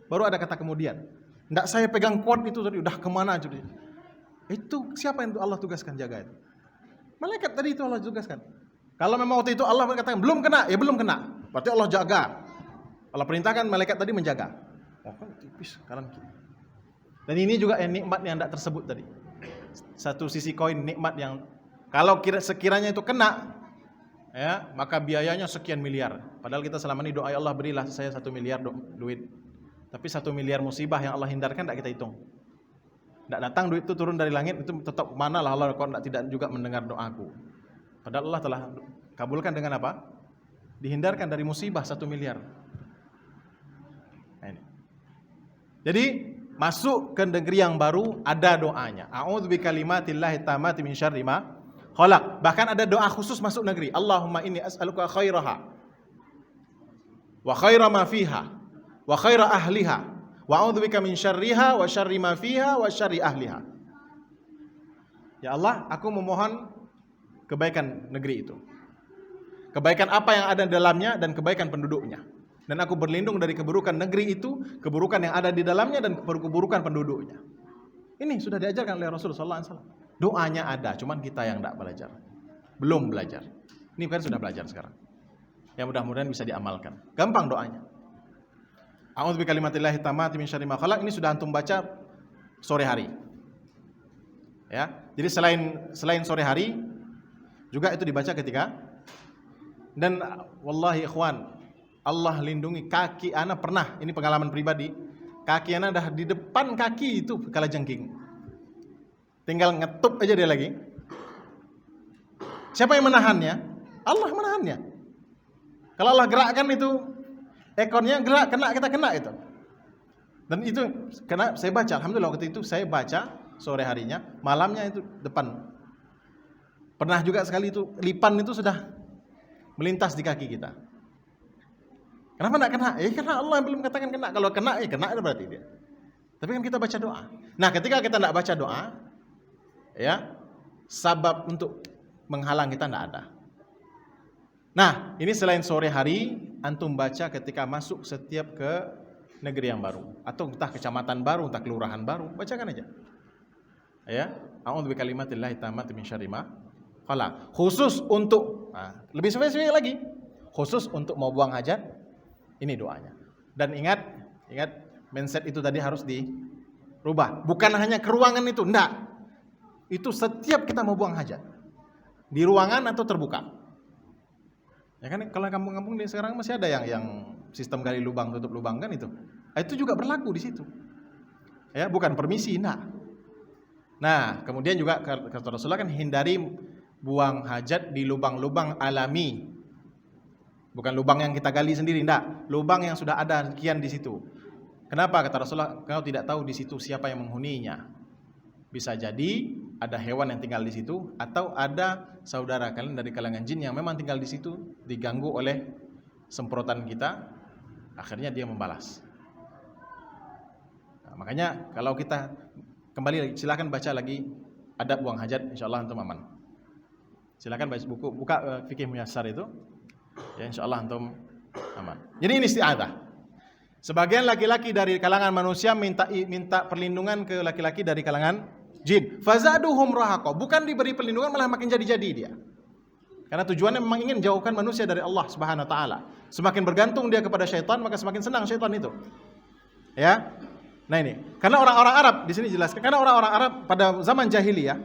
S1: baru ada kata kemudian. Hendak saya pegang kuat itu tadi udah kemana jadi? Itu siapa yang Allah tugaskan jaga itu? Malaikat tadi itu Allah tugaskan. Kalau memang waktu itu Allah berkata belum kena, ya belum kena. Berarti Allah jaga. Allah perintahkan malaikat tadi menjaga. Oh kan tipis kanan kiri. Dan ini juga nikmat yang tidak tersebut tadi. Satu sisi koin nikmat yang kalau sekiranya itu kena, ya maka biayanya sekian miliar. Padahal kita selama ini doa ya Allah berilah saya 1 miliar duit. Tapi 1 miliar musibah yang Allah hindarkan tidak kita hitung. Tidak datang duit itu turun dari langit, itu tetap mana lah Allah kau tidak juga mendengar doaku. Padahal Allah telah kabulkan dengan apa? Dihindarkan dari musibah 1 miliar. Nah, ini. Jadi masuk ke negeri yang baru ada doanya. A'udzu bikalimatillahi tammati min syarri ma khalaq. Bahkan ada doa khusus masuk negeri. Allahumma inni as'aluka khairaha wa khaira ma fiha wa khaira ahliha. Wa a'udzubika min syarriha wa syarri ma fiha wa syarri ahliha. Ya Allah, aku memohon kebaikan negeri itu. Kebaikan apa yang ada di dalamnya dan kebaikan penduduknya. Dan aku berlindung dari keburukan negeri itu, keburukan yang ada di dalamnya dan keburukan penduduknya. Ini sudah diajarkan oleh Rasulullah SAW. Doanya ada, cuman kita yang tidak belajar. Belum belajar. Ini kan sudah belajar sekarang. Ya mudah-mudahan bisa diamalkan. Gampang doanya. A'udzu bikalimatillahi tammati min syarri ma khalaq, ini sudah antum baca sore hari. Ya. Jadi selain sore hari juga itu dibaca ketika, dan wallahi ikhwan, Allah lindungi kaki ana pernah, ini pengalaman pribadi, kaki anak dah di depan kaki itu kalajengking. Tinggal ngetup aja dia lagi. Siapa yang menahannya? Allah menahannya. Kalau Allah gerakkan itu ekornya gerak, kita kena itu. Dan itu kena, saya baca, alhamdulillah waktu itu saya baca sore harinya, malamnya itu depan. Pernah juga sekali itu lipan itu sudah melintas di kaki kita. Kenapa enggak kena? Karena Allah belum katakan kena. Kalau kena, kena berarti dia. Tapi kan kita baca doa. Nah, ketika kita enggak baca doa, ya, sabab untuk menghalang kita enggak ada. Nah, ini selain sore hari, antum baca ketika masuk setiap ke negeri yang baru, atau entah kecamatan baru, entah kelurahan baru, bacakan aja. Ya, a'udzu bikalimatillahi tammati min syarri ma khalaq. Khusus untuk, lebih spesifik lagi, khusus untuk mau buang hajat, ini doanya. Dan ingat mindset itu tadi harus dirubah. Bukan hanya ke ruangan itu, enggak. Itu setiap kita mau buang hajat. Di ruangan atau terbuka. Ya kan, kalau kampung-kampung di sekarang masih ada yang sistem gali lubang tutup lubang kan itu. Itu juga berlaku di situ. Ya, bukan permisi, enggak. Nah, kemudian juga kata Rasulullah kan hindari buang hajat di lubang-lubang alami. Bukan lubang yang kita gali sendiri, enggak. Lubang yang sudah ada sekian di situ. Kenapa kata Rasulullah? Kau tidak tahu di situ siapa yang menghuninya. Bisa jadi ada hewan yang tinggal di situ, atau ada saudara kalian dari kalangan jin yang memang tinggal di situ, diganggu oleh semprotan kita, akhirnya dia membalas. Nah, makanya kalau kita kembali lagi, silakan baca lagi adab buang hajat, insyaallah antum aman. Silakan baca buku, buka Fikih Muyassar itu, ya insyaallah antum aman. Jadi ini isti'adzah. Sebagian laki-laki dari kalangan manusia minta perlindungan ke laki-laki dari kalangan jin. Fazaduhum rahaqa. Bukan diberi perlindungan, malah makin jadi-jadi dia. Karena tujuannya memang ingin jauhkan manusia dari Allah Subhanahu wa taala. Semakin bergantung dia kepada syaitan, maka semakin senang syaitan itu. Ya. Nah ini, karena orang-orang Arab di sini jelaskan, karena orang-orang Arab pada zaman jahiliyah,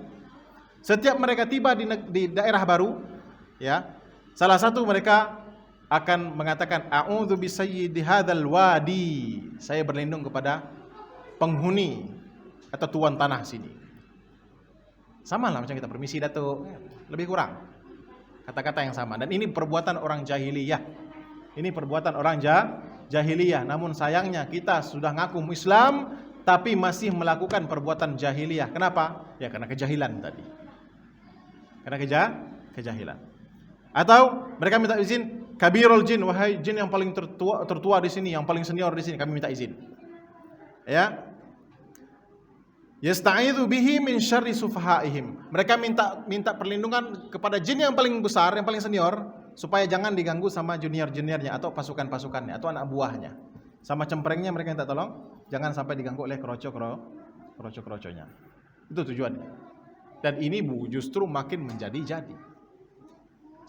S1: setiap mereka tiba di daerah baru, ya, salah satu mereka akan mengatakan a'udzu bisayyidi hadzal wadi. Saya berlindung kepada penghuni atau tuan tanah sini. Sama lah macam kita permisi datuk, lebih kurang kata-kata yang sama. Dan ini perbuatan orang jahiliyah. Ini perbuatan orang jahiliyah. Namun sayangnya kita sudah ngaku Islam tapi masih melakukan perbuatan jahiliyah. Kenapa? Ya karena kejahilan tadi. Karena kejahilan. Atau mereka minta izin, kabirul jin, wahai jin yang paling tertua di sini, yang paling senior di sini, kami minta izin. Ya. Yasta'idzu bihi min syarri sufahaihim. Mereka minta perlindungan kepada jin yang paling besar, yang paling senior, supaya jangan diganggu sama junior-juniornya atau pasukan-pasukannya atau anak buahnya. Sama cemprengnya mereka minta tolong, jangan sampai diganggu oleh kroco-kroconya. Itu tujuannya. Dan ini justru makin menjadi-jadi.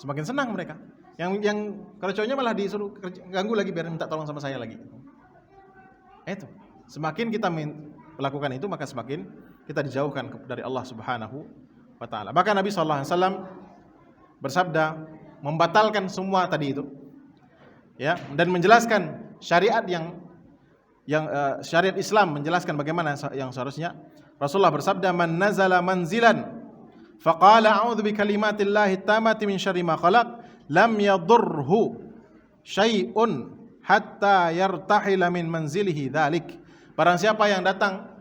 S1: Semakin senang mereka. Yang kroconya malah disuruh ganggu lagi biar minta tolong sama saya lagi. Itu. Semakin kita melakukan itu, maka semakin kita dijauhkan dari Allah Subhanahu wa taala. Maka Nabi sallallahu alaihi wasallam bersabda membatalkan semua tadi itu. Ya, dan menjelaskan syariat yang syariat Islam menjelaskan bagaimana yang seharusnya. Rasulullah bersabda, "Man nazala manzilan faqala a'udzu bikalimatillahi tammati min syarri ma khalaq, lam yadurhu syai'un hatta yartahila min manzilihi dzalik." Barang siapa yang datang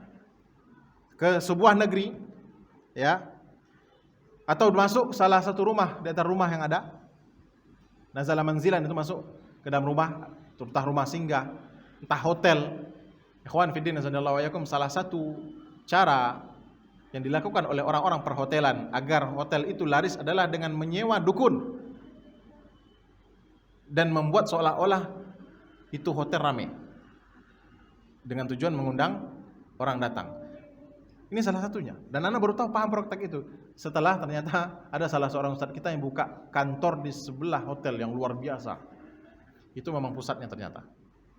S1: ke sebuah negeri, ya, atau masuk salah satu rumah di antara rumah yang ada, nazala manzilan itu masuk ke dalam rumah, entah rumah singgah, entah hotel. Ikhwan fiddin azanallahu wa iyyakum, salah satu cara yang dilakukan oleh orang-orang perhotelan agar hotel itu laris adalah dengan menyewa dukun dan membuat seolah-olah itu hotel ramai, dengan tujuan mengundang orang datang. Ini salah satunya. Dan anak baru tahu paham praktek itu setelah ternyata ada salah seorang ustaz kita yang buka kantor di sebelah hotel yang luar biasa. Itu memang pusatnya ternyata.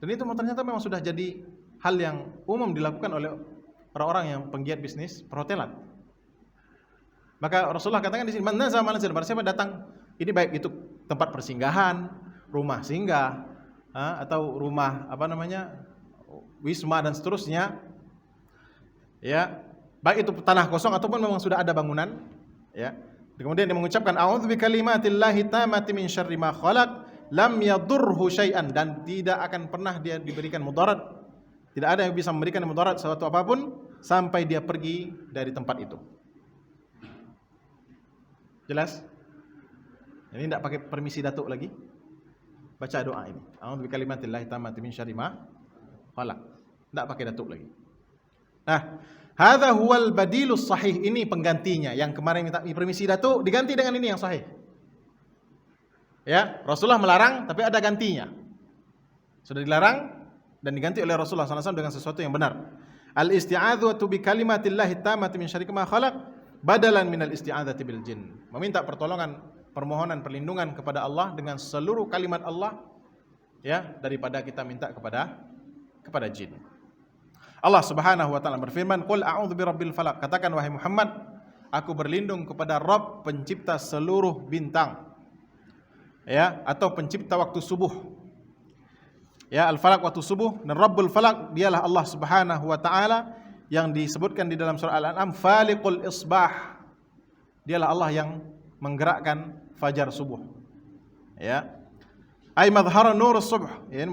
S1: Dan itu ternyata memang sudah jadi hal yang umum dilakukan oleh orang-orang yang penggiat bisnis perhotelan. Maka Rasulullah katakan di sini, "Man nazala manzilan", barang siapa datang, ini baik itu tempat persinggahan, rumah singgah, atau rumah wisma dan seterusnya, ya, baik itu tanah kosong ataupun memang sudah ada bangunan, ya. Kemudian dia mengucapkan a'udzu bikalimatillahi tammati min syarri ma khalaq lam yadurhu syai'an, dan tidak akan pernah dia diberikan mudarat. Tidak ada yang bisa memberikan mudarat sesuatu apapun sampai dia pergi dari tempat itu. Jelas? Ini tidak pakai permisi datuk lagi. Baca doa ini. A'udzu bikalimatillahi tammati min syarri ma khalaq. Tidak pakai datuk lagi. Nah, hadza huwal badilus sahih, ini penggantinya. Yang kemarin minta permisi datuk diganti dengan ini yang sahih. Ya, Rasulullah melarang tapi ada gantinya. Sudah dilarang dan diganti oleh Rasulullah SAW dengan sesuatu yang benar. Al-isti'adzatu bi kalimatillahi tammati min syarri ma khalaq badalan minal isti'adzati bil jin. Meminta pertolongan, permohonan perlindungan kepada Allah dengan seluruh kalimat Allah, ya, daripada kita minta kepada jin. Allah Subhanahu wa taala berfirman, "Qul a'udzu birabbil falaq." Katakan wahai Muhammad, aku berlindung kepada Rabb pencipta seluruh bintang. Ya, atau pencipta waktu subuh. Ya, al-falaq waktu subuh, dan Rabbul falaq dialah Allah Subhanahu wa taala yang disebutkan di dalam surah Al-An'am, faliqul isbah. Dialah Allah yang menggerakkan fajar subuh. Ya. Ai madhhara nur subh, ya,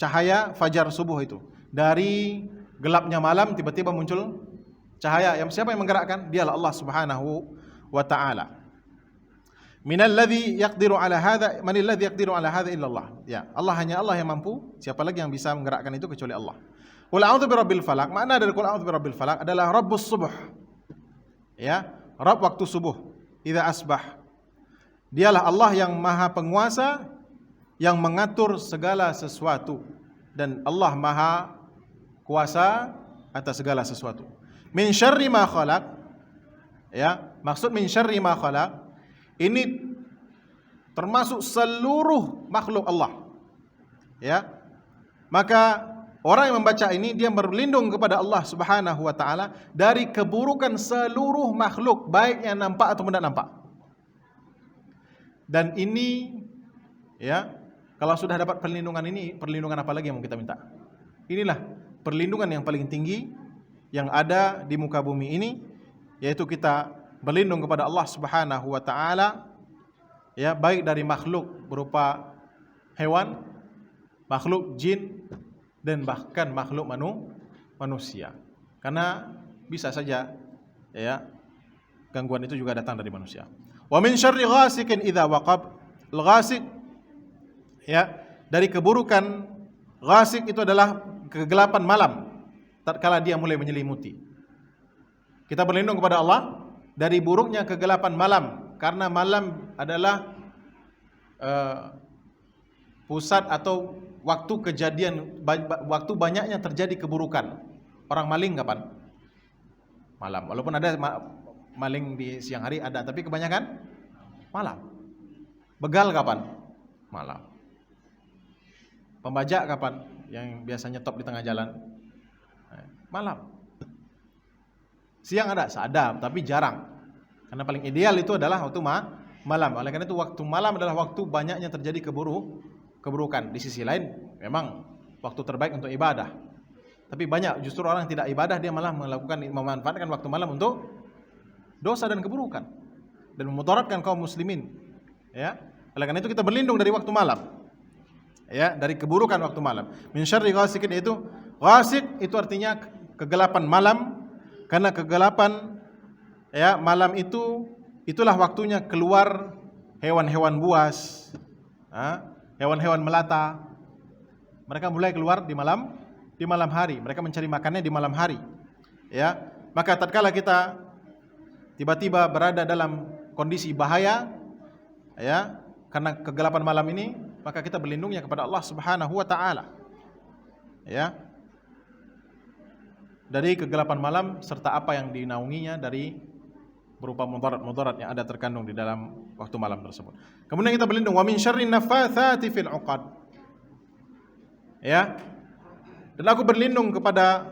S1: cahaya fajar subuh itu. Dari gelapnya malam tiba-tiba muncul cahaya. Yang siapa yang menggerakkan? Dialah Allah Subhanahu wa taala. Minalladzi yaqdiru ala hadza, manilladzi yaqdiru ala hadza illallah. Ya, Allah, hanya Allah yang mampu. Siapa lagi yang bisa menggerakkan itu kecuali Allah. Qul a'udzu birabbil falaq, makna dari qul a'udzu birabbil falaq adalah rabbus subuh. Ya, Rabb waktu subuh. Idza asbah. Dialah Allah yang maha penguasa, yang mengatur segala sesuatu, dan Allah maha kuasa atas segala sesuatu. Min syarri ma khalaq. Ya, maksud min syarri ma khalaq ini termasuk seluruh makhluk Allah. Ya. Maka orang yang membaca ini dia berlindung kepada Allah Subhanahu wa taala dari keburukan seluruh makhluk, baik yang nampak atau tidak nampak. Dan ini, ya, kalau sudah dapat perlindungan ini, perlindungan apa lagi yang mau kita minta? Inilah perlindungan yang paling tinggi yang ada di muka bumi ini, yaitu kita berlindung kepada Allah Subhanahu wa taala, ya, baik dari makhluk berupa hewan, makhluk jin, dan bahkan makhluk manusia. Karena bisa saja, ya, gangguan itu juga datang dari manusia. Wa min syarri ghasikin idza waqab. Al-ghasik, ya, dari keburukan. Ghasik itu adalah kegelapan malam tatkala dia mulai menyelimuti. Kita berlindung kepada Allah dari buruknya kegelapan malam, karena malam adalah pusat atau waktu kejadian, waktu banyaknya terjadi keburukan. Orang maling kapan? Malam. Walaupun ada maling di siang hari ada, tapi kebanyakan malam. Begal kapan? Malam. Pembajak kapan? Yang biasanya top di tengah jalan? Malam. Siang ada, tapi jarang. Karena paling ideal itu adalah waktu malam. Oleh karena itu waktu malam adalah waktu banyaknya terjadi keburukan. Di sisi lain memang waktu terbaik untuk ibadah. Tapi banyak justru orang yang tidak ibadah, dia malah memanfaatkan waktu malam untuk dosa dan keburukan dan memudaratkan kaum muslimin. Ya. Oleh karena itu kita berlindung dari waktu malam. Ya, dari keburukan waktu malam. Min syarri ghasikin, itu ghasik itu artinya kegelapan malam, karena kegelapan, ya, malam itu itulah waktunya keluar hewan-hewan buas, hewan-hewan melata. Mereka mulai keluar di malam hari. Mereka mencari makannya di malam hari. Ya, maka tatkala kita tiba-tiba berada dalam kondisi bahaya, ya, karena kegelapan malam ini, maka kita berlindungnya kepada Allah Subhanahu wa taala. Ya. Dari kegelapan malam serta apa yang dinaunginya dari berupa mudarat-mudarat yang ada terkandung di dalam waktu malam tersebut. Kemudian kita berlindung wa min syarrin naffatsati fil 'uqad. Ya. Dan aku berlindung kepada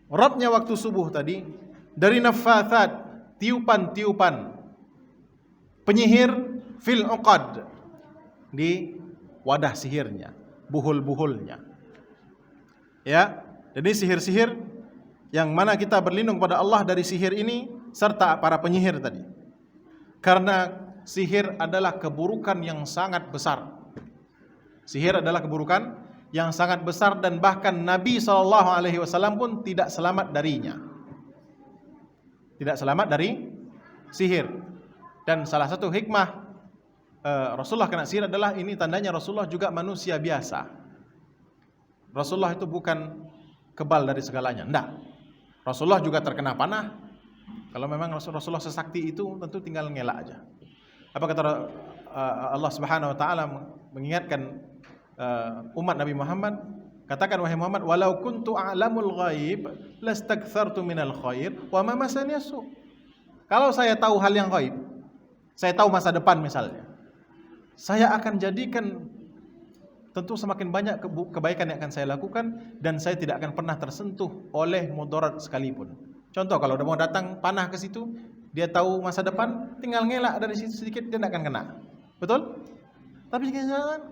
S1: Rabbnya waktu subuh tadi dari naffatsat, tiupan-tiupan penyihir fil 'uqad, di wadah sihirnya, buhul-buhulnya. Ya. Jadi sihir-sihir yang mana kita berlindung pada Allah dari sihir ini serta para penyihir tadi. Karena sihir adalah keburukan yang sangat besar. Sihir adalah keburukan yang sangat besar dan bahkan Nabi SAW pun tidak selamat darinya. Tidak selamat dari sihir. Dan salah satu hikmah Rasulullah kena sihir adalah ini tandanya Rasulullah juga manusia biasa. Rasulullah itu bukan kebal dari segalanya. Enggak. Rasulullah juga terkena panah. Kalau memang Rasulullah sesakti itu, tentu tinggal ngelak aja. Apa kata Allah Subhanahu wa taala mengingatkan umat Nabi Muhammad, katakan wahai Muhammad, walau kuntu a'lamul ghaib lastakthartu minal khair wa ma masani su. Kalau saya tahu hal yang gaib, saya tahu masa depan misalnya, saya akan jadikan tentu semakin banyak kebaikan yang akan saya lakukan dan saya tidak akan pernah tersentuh oleh mudarat sekalipun. Contoh kalau udah mau datang panah ke situ, dia tahu masa depan, tinggal ngelak dari situ sedikit dia tidak akan kena. Betul? Tapi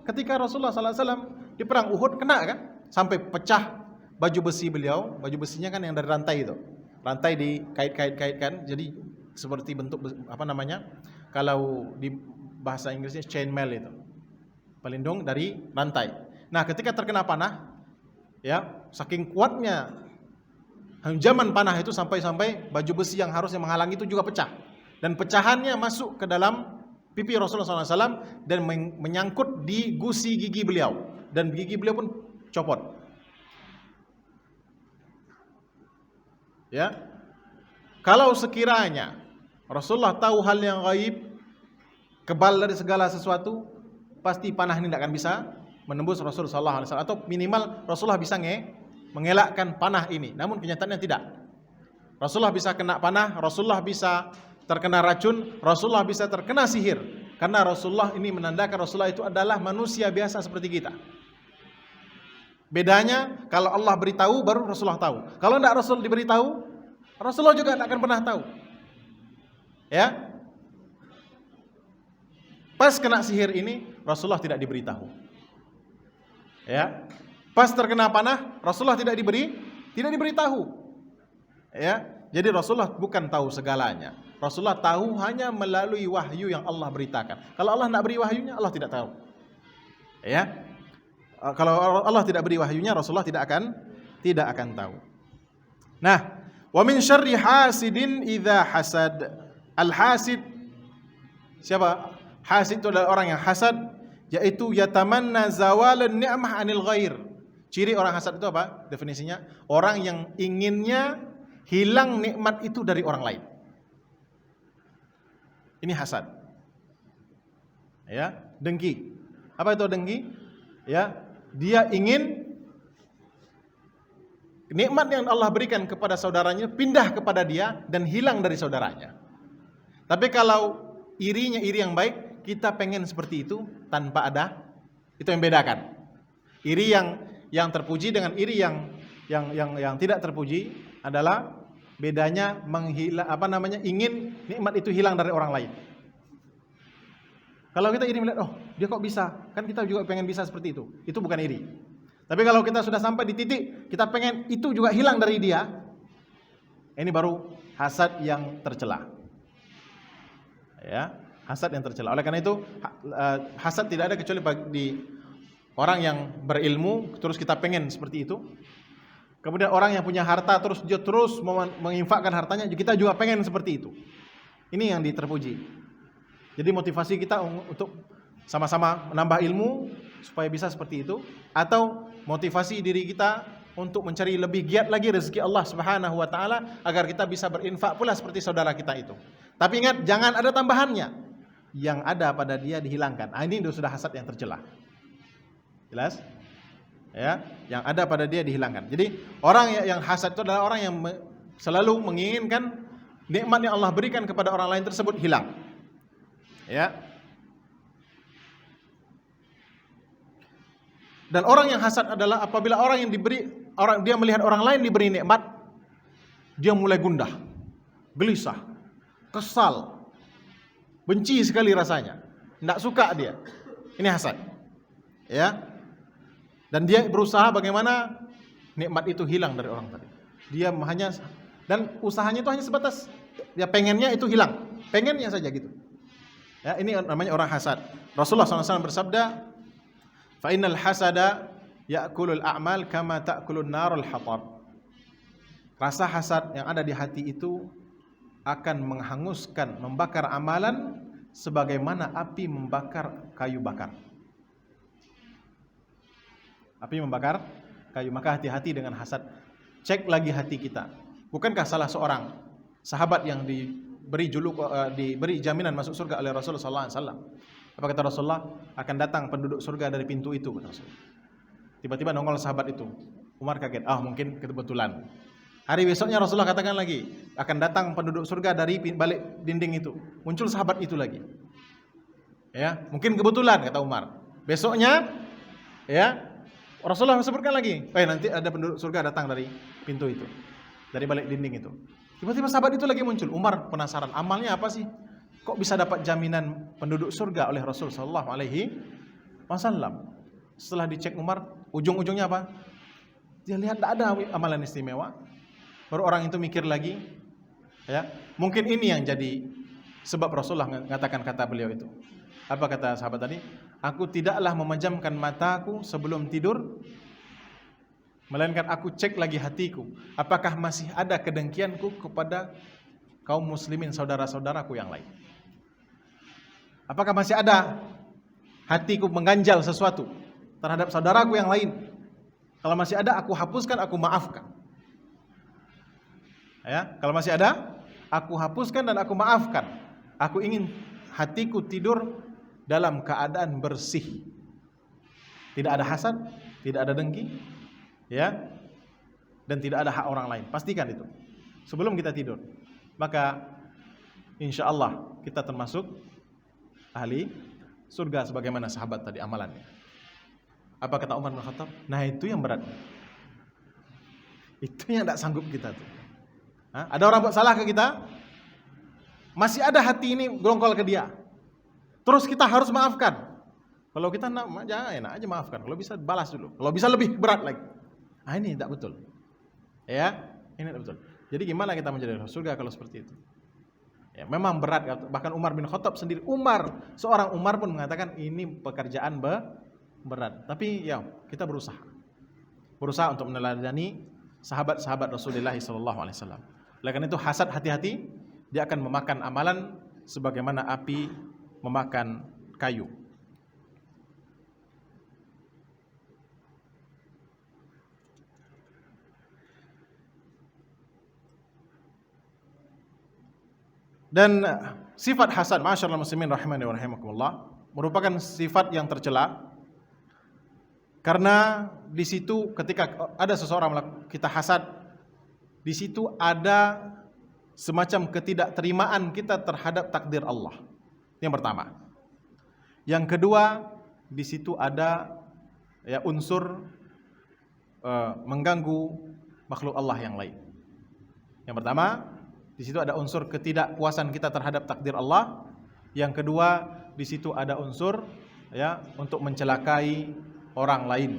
S1: ketika Rasulullah SAW di perang Uhud kena kan? Sampai pecah baju besi beliau, baju besinya kan yang dari rantai itu. Rantai dikait-kaitkan, jadi seperti bentuk apa namanya? Kalau di bahasa Inggrisnya chainmail itu. Pelindung dari rantai. Nah, ketika terkena panah, ya, saking kuatnya hanjaman panah itu sampai baju besi yang harusnya menghalangi itu juga pecah. Dan pecahannya masuk ke dalam pipi Rasulullah SAW dan menyangkut di gusi gigi beliau. Dan gigi beliau pun copot. Ya, kalau sekiranya Rasulullah tahu hal yang gaib, kebal dari segala sesuatu, pasti panah ini tidak akan bisa menembus Rasulullah SAW, atau minimal Rasulullah bisa mengelakkan panah ini. Namun kenyataannya tidak. Rasulullah bisa kena panah, Rasulullah bisa terkena racun, Rasulullah bisa terkena sihir. Karena Rasulullah ini menandakan Rasulullah itu adalah manusia biasa seperti kita. Bedanya kalau Allah beritahu baru Rasulullah tahu. Kalau tidak Rasul diberitahu, Rasulullah juga tidak akan pernah tahu. Ya. Pas kena sihir ini Rasulullah tidak diberitahu. Ya. Pas terkena panah Rasulullah tidak diberitahu. Ya. Jadi Rasulullah bukan tahu segalanya. Rasulullah tahu hanya melalui wahyu yang Allah beritakan. Kalau Allah tidak beri wahyunya, Allah tidak tahu. Ya. Kalau Allah tidak beri wahyunya, Rasulullah tidak akan tahu. Nah, wa min syarri hasidin idza hasad. Al-hasid siapa? Hasid itu adalah orang yang hasad, yaitu yatamanna zawalan ni'mah anil ghair. Ciri orang hasad itu apa? Definisinya, orang yang inginnya hilang nikmat itu dari orang lain. Ini hasad. Ya, dengki. Apa itu dengki? Ya, dia ingin nikmat yang Allah berikan kepada saudaranya pindah kepada dia dan hilang dari saudaranya. Tapi kalau irinya iri yang baik, kita pengen seperti itu tanpa ada, itu yang bedakan. Iri yang terpuji dengan iri yang tidak terpuji adalah bedanya ingin nikmat itu hilang dari orang lain. Kalau kita iri melihat, oh dia kok bisa, kan kita juga pengen bisa seperti itu bukan iri. Tapi kalau kita sudah sampai di titik kita pengen itu juga hilang dari dia, ini baru hasad yang tercela. Ya. Hasad yang tercela. Oleh karena itu hasad tidak ada kecuali di orang yang berilmu terus kita pengen seperti itu. Kemudian orang yang punya harta terus dia terus menginfakkan hartanya, kita juga pengen seperti itu. Ini yang terpuji. Jadi motivasi kita untuk sama-sama menambah ilmu supaya bisa seperti itu, atau motivasi diri kita untuk mencari lebih giat lagi rezeki Allah Subhanahu wa taala agar kita bisa berinfak pula seperti saudara kita itu. Tapi ingat, jangan ada tambahannya. Yang ada pada dia dihilangkan. Ini sudah hasad yang tercela. Jelas? Ya, yang ada pada dia dihilangkan. Jadi orang yang hasad itu adalah orang yang selalu menginginkan nikmat yang Allah berikan kepada orang lain tersebut hilang. Ya. Dan orang yang hasad adalah apabila dia melihat orang lain diberi nikmat, dia mulai gundah, gelisah, kesal, benci sekali rasanya, tidak suka dia. Ini hasad. Ya. Dan dia berusaha bagaimana nikmat itu hilang dari orang tadi. Dia hanya, dan usahanya itu hanya sebatas ya pengennya itu hilang, pengennya saja gitu. Ya, ini namanya orang hasad. Rasulullah SAW bersabda, "Fa innal hasada ya'kulul a'mal kama ta'kulun narul hatab." Rasa hasad yang ada di hati itu akan menghanguskan, membakar amalan sebagaimana api membakar kayu bakar. Api membakar kayu, maka hati-hati dengan hasad. Cek lagi hati kita. Bukankah salah seorang sahabat yang diberi jaminan masuk surga oleh Rasulullah SAW? Apa kata Rasulullah? Akan datang penduduk surga dari pintu itu, kata Rasulullah. Tiba-tiba nongol sahabat itu. Umar kaget. Mungkin kebetulan. Hari besoknya Rasulullah katakan lagi, akan datang penduduk surga dari balik dinding itu. Muncul sahabat itu lagi. Ya, mungkin kebetulan, kata Umar. Besoknya, ya, Rasulullah sebutkan lagi, nanti ada penduduk surga datang dari pintu itu, dari balik dinding itu. Tiba-tiba sahabat itu lagi muncul. Umar penasaran, amalnya apa sih? Kok bisa dapat jaminan penduduk surga oleh Rasul sallallahu alaihi wasallam? Setelah dicek Umar, ujung-ujungnya apa? Dia lihat tidak ada amalan istimewa. Baru orang itu mikir lagi, ya, mungkin ini yang jadi sebab Rasulullah mengatakan kata beliau itu. Apa kata sahabat tadi? Aku tidaklah memejamkan mataku sebelum tidur, melainkan aku cek lagi hatiku, apakah masih ada kedengkianku kepada kaum muslimin saudara-saudaraku yang lain. Apakah masih ada hatiku mengganjal sesuatu terhadap saudaraku yang lain. Kalau masih ada, aku hapuskan, aku maafkan. Ya, kalau masih ada, aku hapuskan dan aku maafkan. Aku ingin hatiku tidur dalam keadaan bersih. Tidak ada hasad, tidak ada dengki, ya, dan tidak ada hak orang lain. Pastikan itu sebelum kita tidur. Maka insya Allah kita termasuk ahli surga sebagaimana sahabat tadi amalannya. Apa kata Umar bin Khattab? Nah, itu yang berat. Itu yang tidak sanggup kita tuh. Ada orang buat salah ke kita, masih ada hati ini gelongkol ke dia. Terus kita harus maafkan. Kalau kita enak aja maafkan. Kalau bisa balas dulu. Kalau bisa lebih berat lagi. Ini tidak betul. Ya, ini tidak betul. Jadi gimana kita menjadi surga kalau seperti itu? Ya, memang berat. Bahkan Umar bin Khattab sendiri, seorang Umar pun mengatakan ini pekerjaan berat. Tapi ya kita berusaha untuk meneladani sahabat-sahabat Rasulullah SAW. Oleh karena itu hasad, hati-hati, dia akan memakan amalan sebagaimana api memakan kayu. Dan sifat hasad, ma'asyiral muslimin rahimani wa rahimakumullah, merupakan sifat yang tercela. Karena di situ ketika ada seseorang kita hasad, di situ ada semacam ketidakterimaan kita terhadap takdir Allah. Yang pertama. Yang kedua, di situ ada ya unsur mengganggu makhluk Allah yang lain. Yang pertama, di situ ada unsur ketidakpuasan kita terhadap takdir Allah. Yang kedua, di situ ada unsur ya untuk mencelakai orang lain.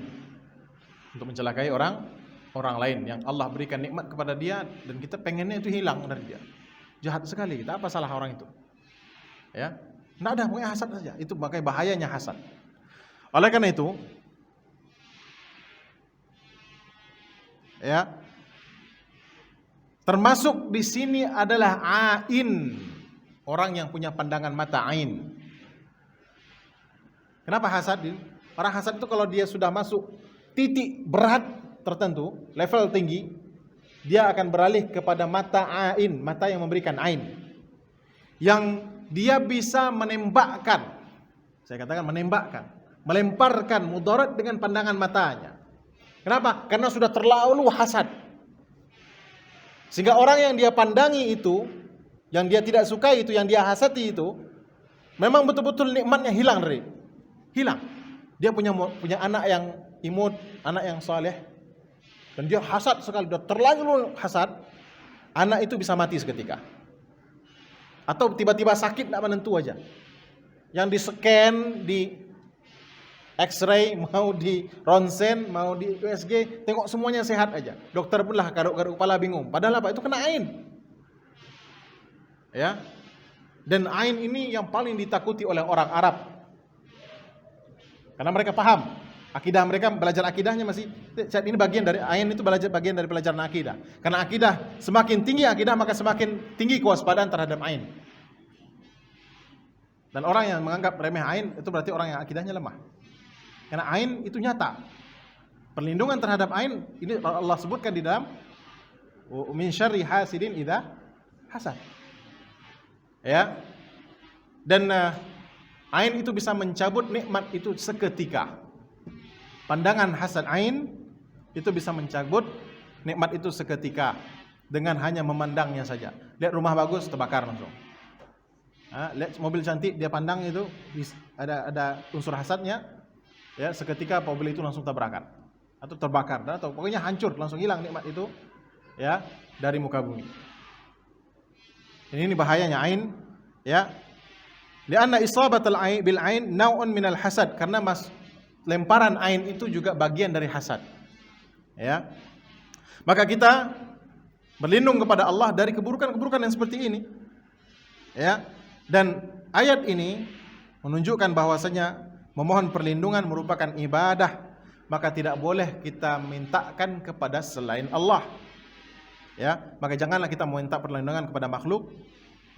S1: Untuk mencelakai orang lain yang Allah berikan nikmat kepada dia dan kita pengennya itu hilang dari dia. Jahat sekali kita, apa salah orang itu? Ya. Enggak ada, pokoknya hasad saja. Itu makanya bahayanya hasad. Oleh karena itu, ya, termasuk di sini adalah ain, orang yang punya pandangan mata ain. Kenapa hasad? Orang hasad itu kalau dia sudah masuk titik berat tertentu, level tinggi, dia akan beralih kepada mata ain, mata yang memberikan ain. Yang dia bisa menembakkan, saya katakan menembakkan, melemparkan mudarat dengan pandangan matanya. Kenapa? Karena sudah terlalu hasad. Sehingga orang yang dia pandangi itu, yang dia tidak sukai itu, yang dia hasati itu, memang betul-betul nikmatnya hilang. Dia punya anak yang imut, anak yang saleh, dan dia hasad sekali, sudah terlalu hasad, anak itu bisa mati seketika. Atau tiba-tiba sakit tidak menentu aja. Yang di-scan, di X-ray, mau di ronsen, mau di USG, tengok semuanya sehat aja. Dokter pun lah garuk-garuk kepala bingung. Padahal apa? Itu kena ain. Ya. Dan ain ini yang paling ditakuti oleh orang Arab. Karena mereka paham. Akidah mereka, belajar akidahnya masih saat ini bagian dari ain itu bagian dari pelajaran akidah. Karena akidah, semakin tinggi akidah maka semakin tinggi kewaspadaan terhadap ain. Dan orang yang menganggap remeh ain itu berarti orang yang akidahnya lemah. Karena ain itu nyata. Perlindungan terhadap ain ini Allah sebutkan di dalam min syarri hasidin idza hasad. Ya. Dan ain itu bisa mencabut nikmat itu seketika. Pandangan hasad ain itu bisa mencabut nikmat itu seketika dengan hanya memandangnya saja. Lihat rumah bagus terbakar langsung. Lihat mobil cantik dia pandang itu ada unsur hasadnya. Ya, seketika mobil itu langsung tabrakan atau terbakar atau pokoknya hancur, langsung hilang nikmat itu ya dari muka bumi. Ini bahayanya ain ya. Lianna isabatul ain bil ain naun minal hasad, karena lemparan ain itu juga bagian dari hasad. Ya. Maka kita berlindung kepada Allah dari keburukan-keburukan yang seperti ini. Ya. Dan ayat ini menunjukkan bahwasanya memohon perlindungan merupakan ibadah, maka tidak boleh kita mintakan kepada selain Allah. Ya, maka janganlah kita meminta perlindungan kepada makhluk.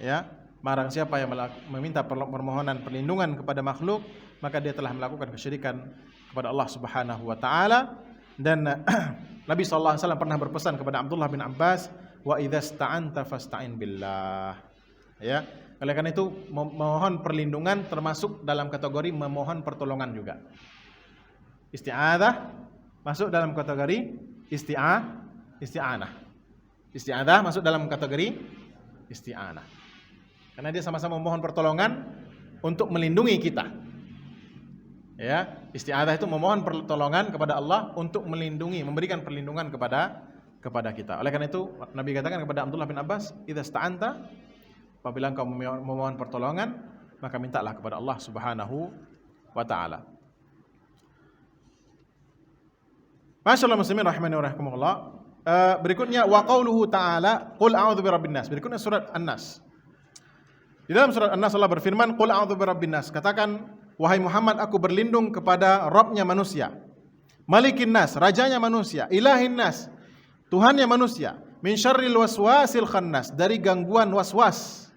S1: Ya, barang siapa yang meminta permohonan perlindungan kepada makhluk, maka dia telah melakukan kesyirikan kepada Allah Subhanahu wa taala. Dan Nabi sallallahu alaihi wasallam pernah berpesan kepada Abdullah bin Abbas, "Wa idzasta'anta fasta'in billah." Ya. Oleh karena itu memohon perlindungan termasuk dalam kategori memohon pertolongan juga. Isti'adzah masuk dalam kategori isti'anah. Isti'adzah masuk dalam kategori isti'anah. Karena dia sama-sama memohon pertolongan untuk melindungi kita. Ya, isti'adzah itu memohon pertolongan kepada Allah untuk melindungi, memberikan perlindungan kepada kita. Oleh karena itu Nabi katakan kepada Abdullah bin Abbas, "Idzasta'anta", apabila engkau memohon pertolongan, maka mintalah kepada Allah Subhanahu wa taala. Masyaallah muslimin rahimani wa rahimakumullah. Berikutnya wa qauluhu ta'ala, "Qul a'udzu birabbin nas." Berikutnya surat An-Nas. Di dalam surat An-Nas Allah berfirman, "Qul a'udzu birabbin nas." Katakan, wahai Muhammad, aku berlindung kepada Rabbnya manusia, Malikin nas, rajanya manusia, Ilahin nas, Tuhannya manusia, min syarril waswasil khannas, dari gangguan waswas.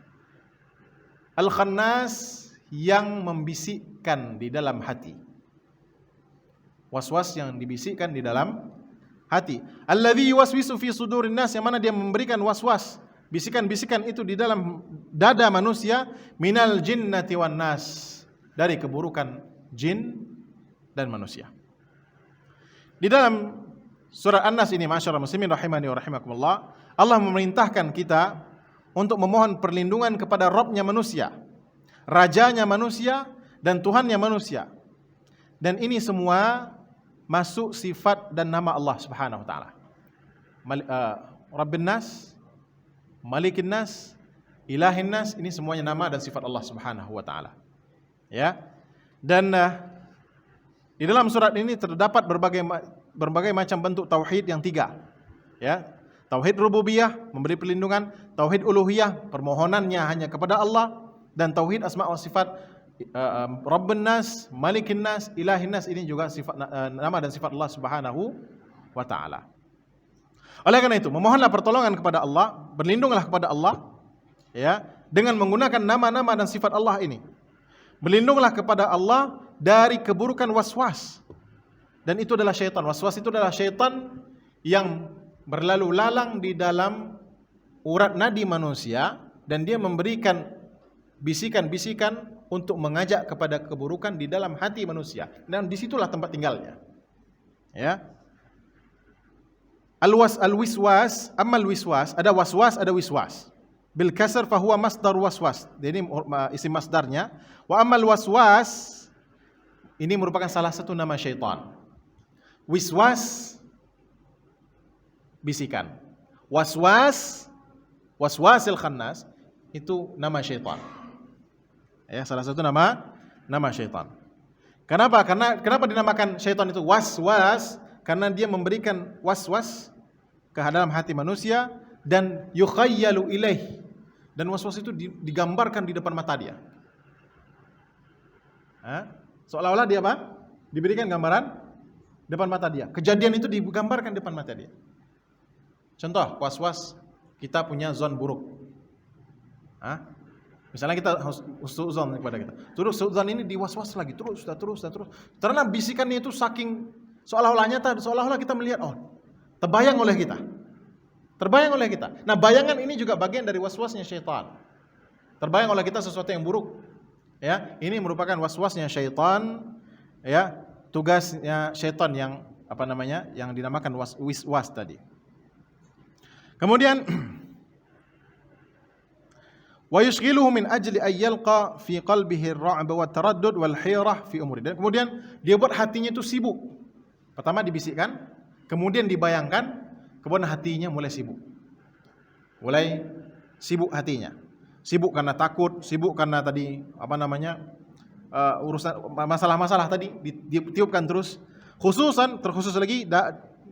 S1: Al-khannas, yang membisikkan di dalam hati. Was-was yang dibisikkan di dalam hati. Alladzi yuwaswisu fi sudurin nas, yang mana dia memberikan was-was, bisikan-bisikan itu di dalam dada manusia, minal jinnati wan nas, dari keburukan jin dan manusia. Di dalam surat An-Nas ini, masyaallah muslimin rahimani wa rahimakumullah, Allah memerintahkan kita untuk memohon perlindungan kepada Rabbnya manusia, rajanya manusia, dan Tuhannya manusia. Dan ini semua masuk sifat dan nama Allah Subhanahu wa taala. Rabbin nas, Malikin nas, Ilahin nas, ini semuanya nama dan sifat Allah Subhanahu wa taala. Ya. Dan di dalam surat ini terdapat berbagai macam bentuk tauhid yang tiga. Ya. Tauhid rububiyah, memberi perlindungan, tauhid uluhiyah, permohonannya hanya kepada Allah, dan tauhid asma wa sifat, Rabbun nas, Malikin nas, Ilahin nas, ini juga sifat nama dan sifat Allah Subhanahu wa taala. Oleh karena itu, memohonlah pertolongan kepada Allah, berlindunglah kepada Allah, ya, dengan menggunakan nama-nama dan sifat Allah ini. Berlindunglah kepada Allah dari keburukan waswas. Dan itu adalah syaitan. Waswas itu adalah syaitan yang berlalu lalang di dalam urat nadi manusia, dan dia memberikan bisikan-bisikan untuk mengajak kepada keburukan di dalam hati manusia. Dan disitulah tempat tinggalnya. Ya. Al-wiswas, amal wiswas, ada waswas, ada wiswas. Bil kasar fahuwa masdar waswas. Jadi isim masdarnya. Wa amal waswas, ini merupakan salah satu nama syaitan. Wiswas, bisikan. Waswas, waswasil khannas, itu nama syaitan. Ya, salah satu nama syaitan. Kenapa? Karena kenapa dinamakan syaitan itu was-was? Karena dia memberikan was-was ke dalam hati manusia dan yukhayyalu ilaih. Dan was-was itu digambarkan di depan mata dia. Seolah-olah dia apa? Diberikan gambaran depan mata dia. Kejadian itu digambarkan depan mata dia. Contoh, was-was kita punya zon buruk. Misalnya kita husnuzon kepada kita. Terus zon ini was-was lagi, terus. Karena bisikannya itu saking seolah-olah nyata, seolah-olah kita melihat, terbayang oleh kita. Nah, bayangan ini juga bagian dari was-wasnya syaitan. Terbayang oleh kita sesuatu yang buruk. Ya, ini merupakan was-wasnya syaitan, ya, tugasnya syaitan yang yang dinamakan was tadi. Kemudian wa yushghiluhu min ajli ay yalqa fi qalbihi ar-ra'b wa taraddud wal hirah fi umuri. Dan kemudian dia buat hatinya itu sibuk. Pertama dibisikkan, kemudian dibayangkan, kemudian hatinya mulai sibuk. Mulai sibuk hatinya. Sibuk karena takut, sibuk karena tadi urusan masalah-masalah tadi ditiupkan terus. Terkhusus lagi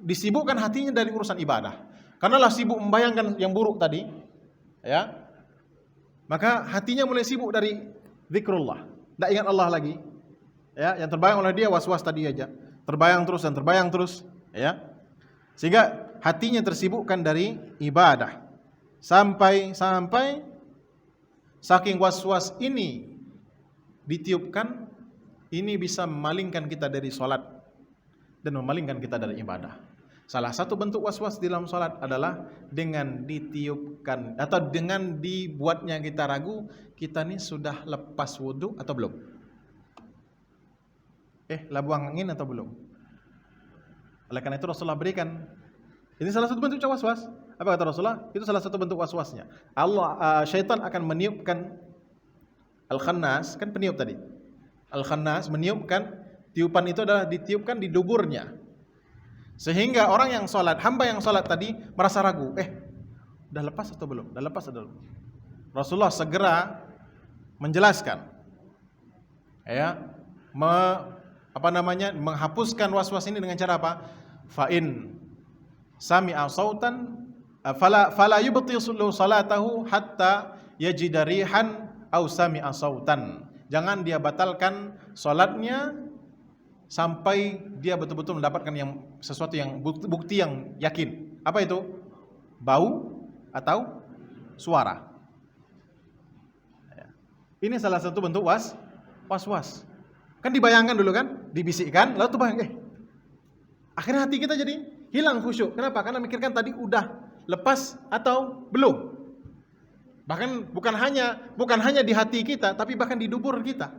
S1: disibukkan hatinya dari urusan ibadah. Karena lah sibuk membayangkan yang buruk tadi, ya. Maka hatinya mulai sibuk dari zikrullah. Tidak ingat Allah lagi. Ya, yang terbayang oleh dia was-was tadi aja. Terbayang terus, ya. Sehingga hatinya tersibukkan dari ibadah. Sampai saking was-was ini ditiupkan, ini bisa memalingkan kita dari salat dan memalingkan kita dari ibadah. Salah satu bentuk was-was di dalam salat adalah dengan ditiupkan atau dengan dibuatnya kita ragu, kita ini sudah lepas wudu atau belum? Lah buang angin atau belum? Oleh karena itu Rasulullah berikan, ini salah satu bentuk was-was. Apa kata Rasulullah? Itu salah satu bentuk was-wasnya. Syaitan akan meniupkan al-khannas, kan peniup tadi. Al-khannas meniupkan, tiupan itu adalah ditiupkan di duburnya. Sehingga orang yang sholat, hamba yang sholat tadi merasa ragu, udah lepas atau belum? Rasulullah segera menjelaskan, menghapuskan was-was ini dengan cara apa? Fa'in sami'a sautan fala yubtilu salatahu hatta yajida rihan aw sami'a sautan. Jangan dia batalkan salatnya sampai dia betul-betul mendapatkan sesuatu yang bukti yang yakin. Apa itu? Bau atau suara. Ini salah satu bentuk was-was. Kan dibayangkan dulu kan, dibisikkan, lalu terbayang, akhirnya hati kita jadi hilang khusyuk. Kenapa? Karena mikirkan tadi udah lepas atau belum. Bahkan bukan hanya di hati kita, tapi bahkan di dubur kita.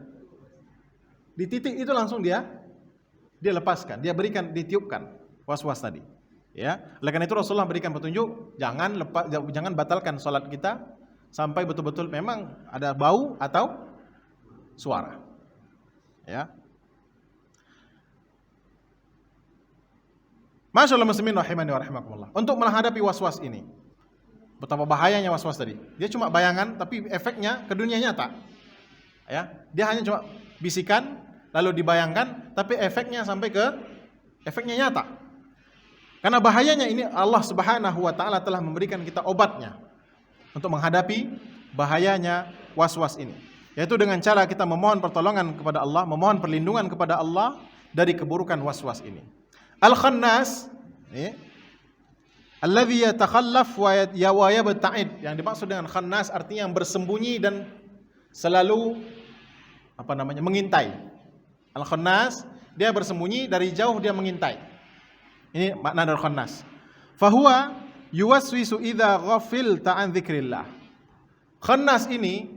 S1: Di titik itu langsung dia lepaskan, dia berikan, ditiupkan was-was tadi. Ya, oleh karena itu Rasulullah berikan petunjuk, jangan batalkan salat kita sampai betul-betul memang ada bau atau suara. Ya. Masyaallah muslimin rahimani wa rahimakumullah. Untuk menghadapi was-was ini, betapa bahayanya was-was tadi. Dia cuma bayangan tapi efeknya ke dunia nyata. Ya, dia hanya cuma bisikan lalu dibayangkan, tapi efeknya nyata. Karena bahayanya ini Allah Subhanahu wa taala telah memberikan kita obatnya untuk menghadapi bahayanya was-was ini. Yaitu dengan cara kita memohon pertolongan kepada Allah, memohon perlindungan kepada Allah dari keburukan was-was ini. Al-Khannas, alladhi yatakhallaf wa yabta'id. Yang dimaksud dengan khannas artinya yang bersembunyi dan selalu mengintai. Al-Khannas, dia bersembunyi, dari jauh dia mengintai. Ini makna dari Khannas. Fahuwa yuwaswisu idza ghafilta an dzikrillah. Khannas ini,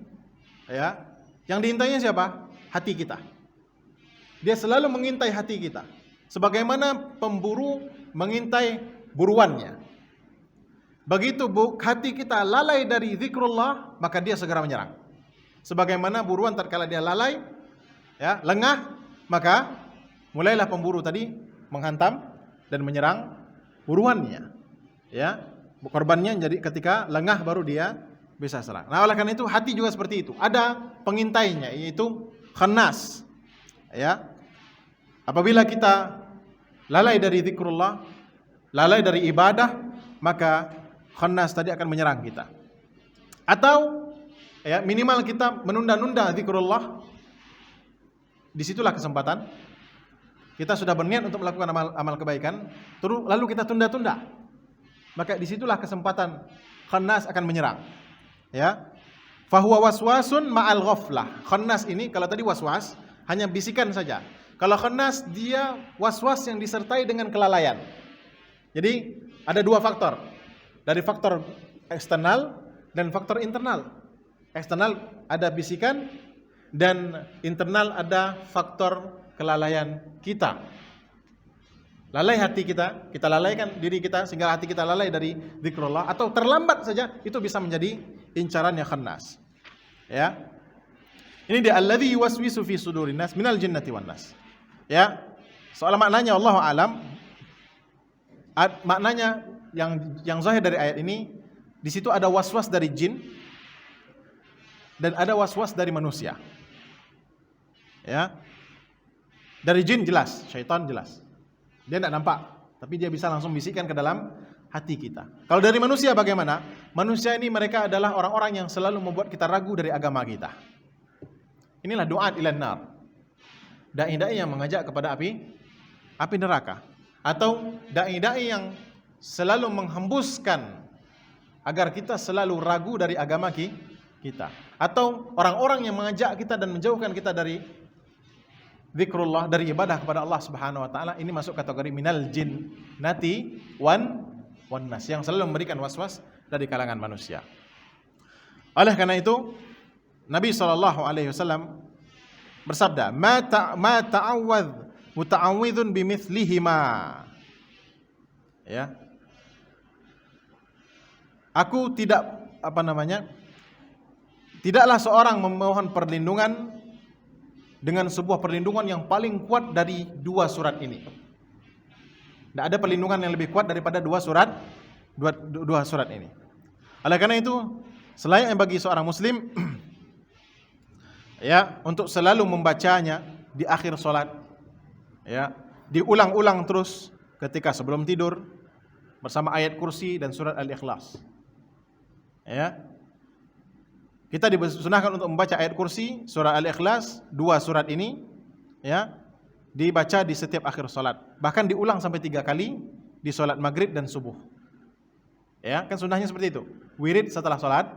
S1: ya, yang diintainya siapa? Hati kita. Dia selalu mengintai hati kita. Sebagaimana pemburu mengintai buruannya. Begitu hati kita lalai dari zikrullah, maka dia segera menyerang. Sebagaimana buruan tatkala dia lalai, ya, lengah, maka mulailah pemburu tadi menghantam dan menyerang buruannya. Ya, korbannya jadi ketika lengah baru dia bisa serang. Nah, oleh karena itu hati juga seperti itu. Ada pengintainya, yaitu khannas. Ya, Apabila kita lalai dari zikrullah, lalai dari ibadah, maka khannas tadi akan menyerang kita. Atau ya minimal kita menunda-nunda zikrullah. Disitulah kesempatan. Kita sudah berniat untuk melakukan amal kebaikan, terus lalu kita tunda-tunda. Maka disitulah kesempatan khannas akan menyerang. Ya, fahuwa waswasun ma'al ghaflah. Khannas ini kalau tadi waswas hanya bisikan saja. Kalau khannas dia waswas yang disertai dengan kelalaian. Jadi ada dua faktor. Dari faktor eksternal dan faktor internal. Eksternal ada bisikan dan internal ada faktor kelalaian kita. Lalai hati kita, kita lalaikan diri kita sehingga hati kita lalai dari zikrullah, atau terlambat saja itu bisa menjadi incarannya khannas. Ya. Ini dia alladzi yuwaswisu fi sudurin nas minal jinnati wan nas. Ya. Soal maknanya wallahu alam, maknanya yang zahir dari ayat ini, di situ ada waswas dari jin dan ada waswas dari manusia. Ya. Dari jin jelas, syaitan jelas. Dia tidak nampak, tapi dia bisa langsung bisikkan ke dalam hati kita. Kalau dari manusia bagaimana? Manusia ini mereka adalah orang-orang yang selalu membuat kita ragu dari agama kita. Inilah du'at ilan nar. Dai-dai yang mengajak kepada api neraka. Atau dai-dai yang selalu menghembuskan agar kita selalu ragu dari agama kita. Atau orang-orang yang mengajak kita dan menjauhkan kita dari zikrullah, dari ibadah kepada Allah Subhanahu wa taala. Ini masuk kategori minal jinnati wan nas, yang selalu memberikan waswas dari kalangan manusia. Oleh karena itu Nabi SAW bersabda, ma ta'awwadh muta'awwidhun bimithlihima. Ya. Aku tidaklah seorang memohon perlindungan dengan sebuah perlindungan yang paling kuat dari dua surat ini. Tidak ada perlindungan yang lebih kuat daripada dua surat ini. Oleh karena itu, selayaknya bagi seorang muslim ya untuk selalu membacanya di akhir salat, ya, diulang-ulang terus ketika sebelum tidur bersama ayat kursi dan surat Al-Ikhlas. Ya. Kita disunahkan untuk membaca ayat kursi, surah Al-Ikhlas, dua surat ini, ya, dibaca di setiap akhir salat. Bahkan diulang sampai 3 kali di salat maghrib dan subuh. Ya, kan sunnahnya seperti itu. Wirid setelah salat,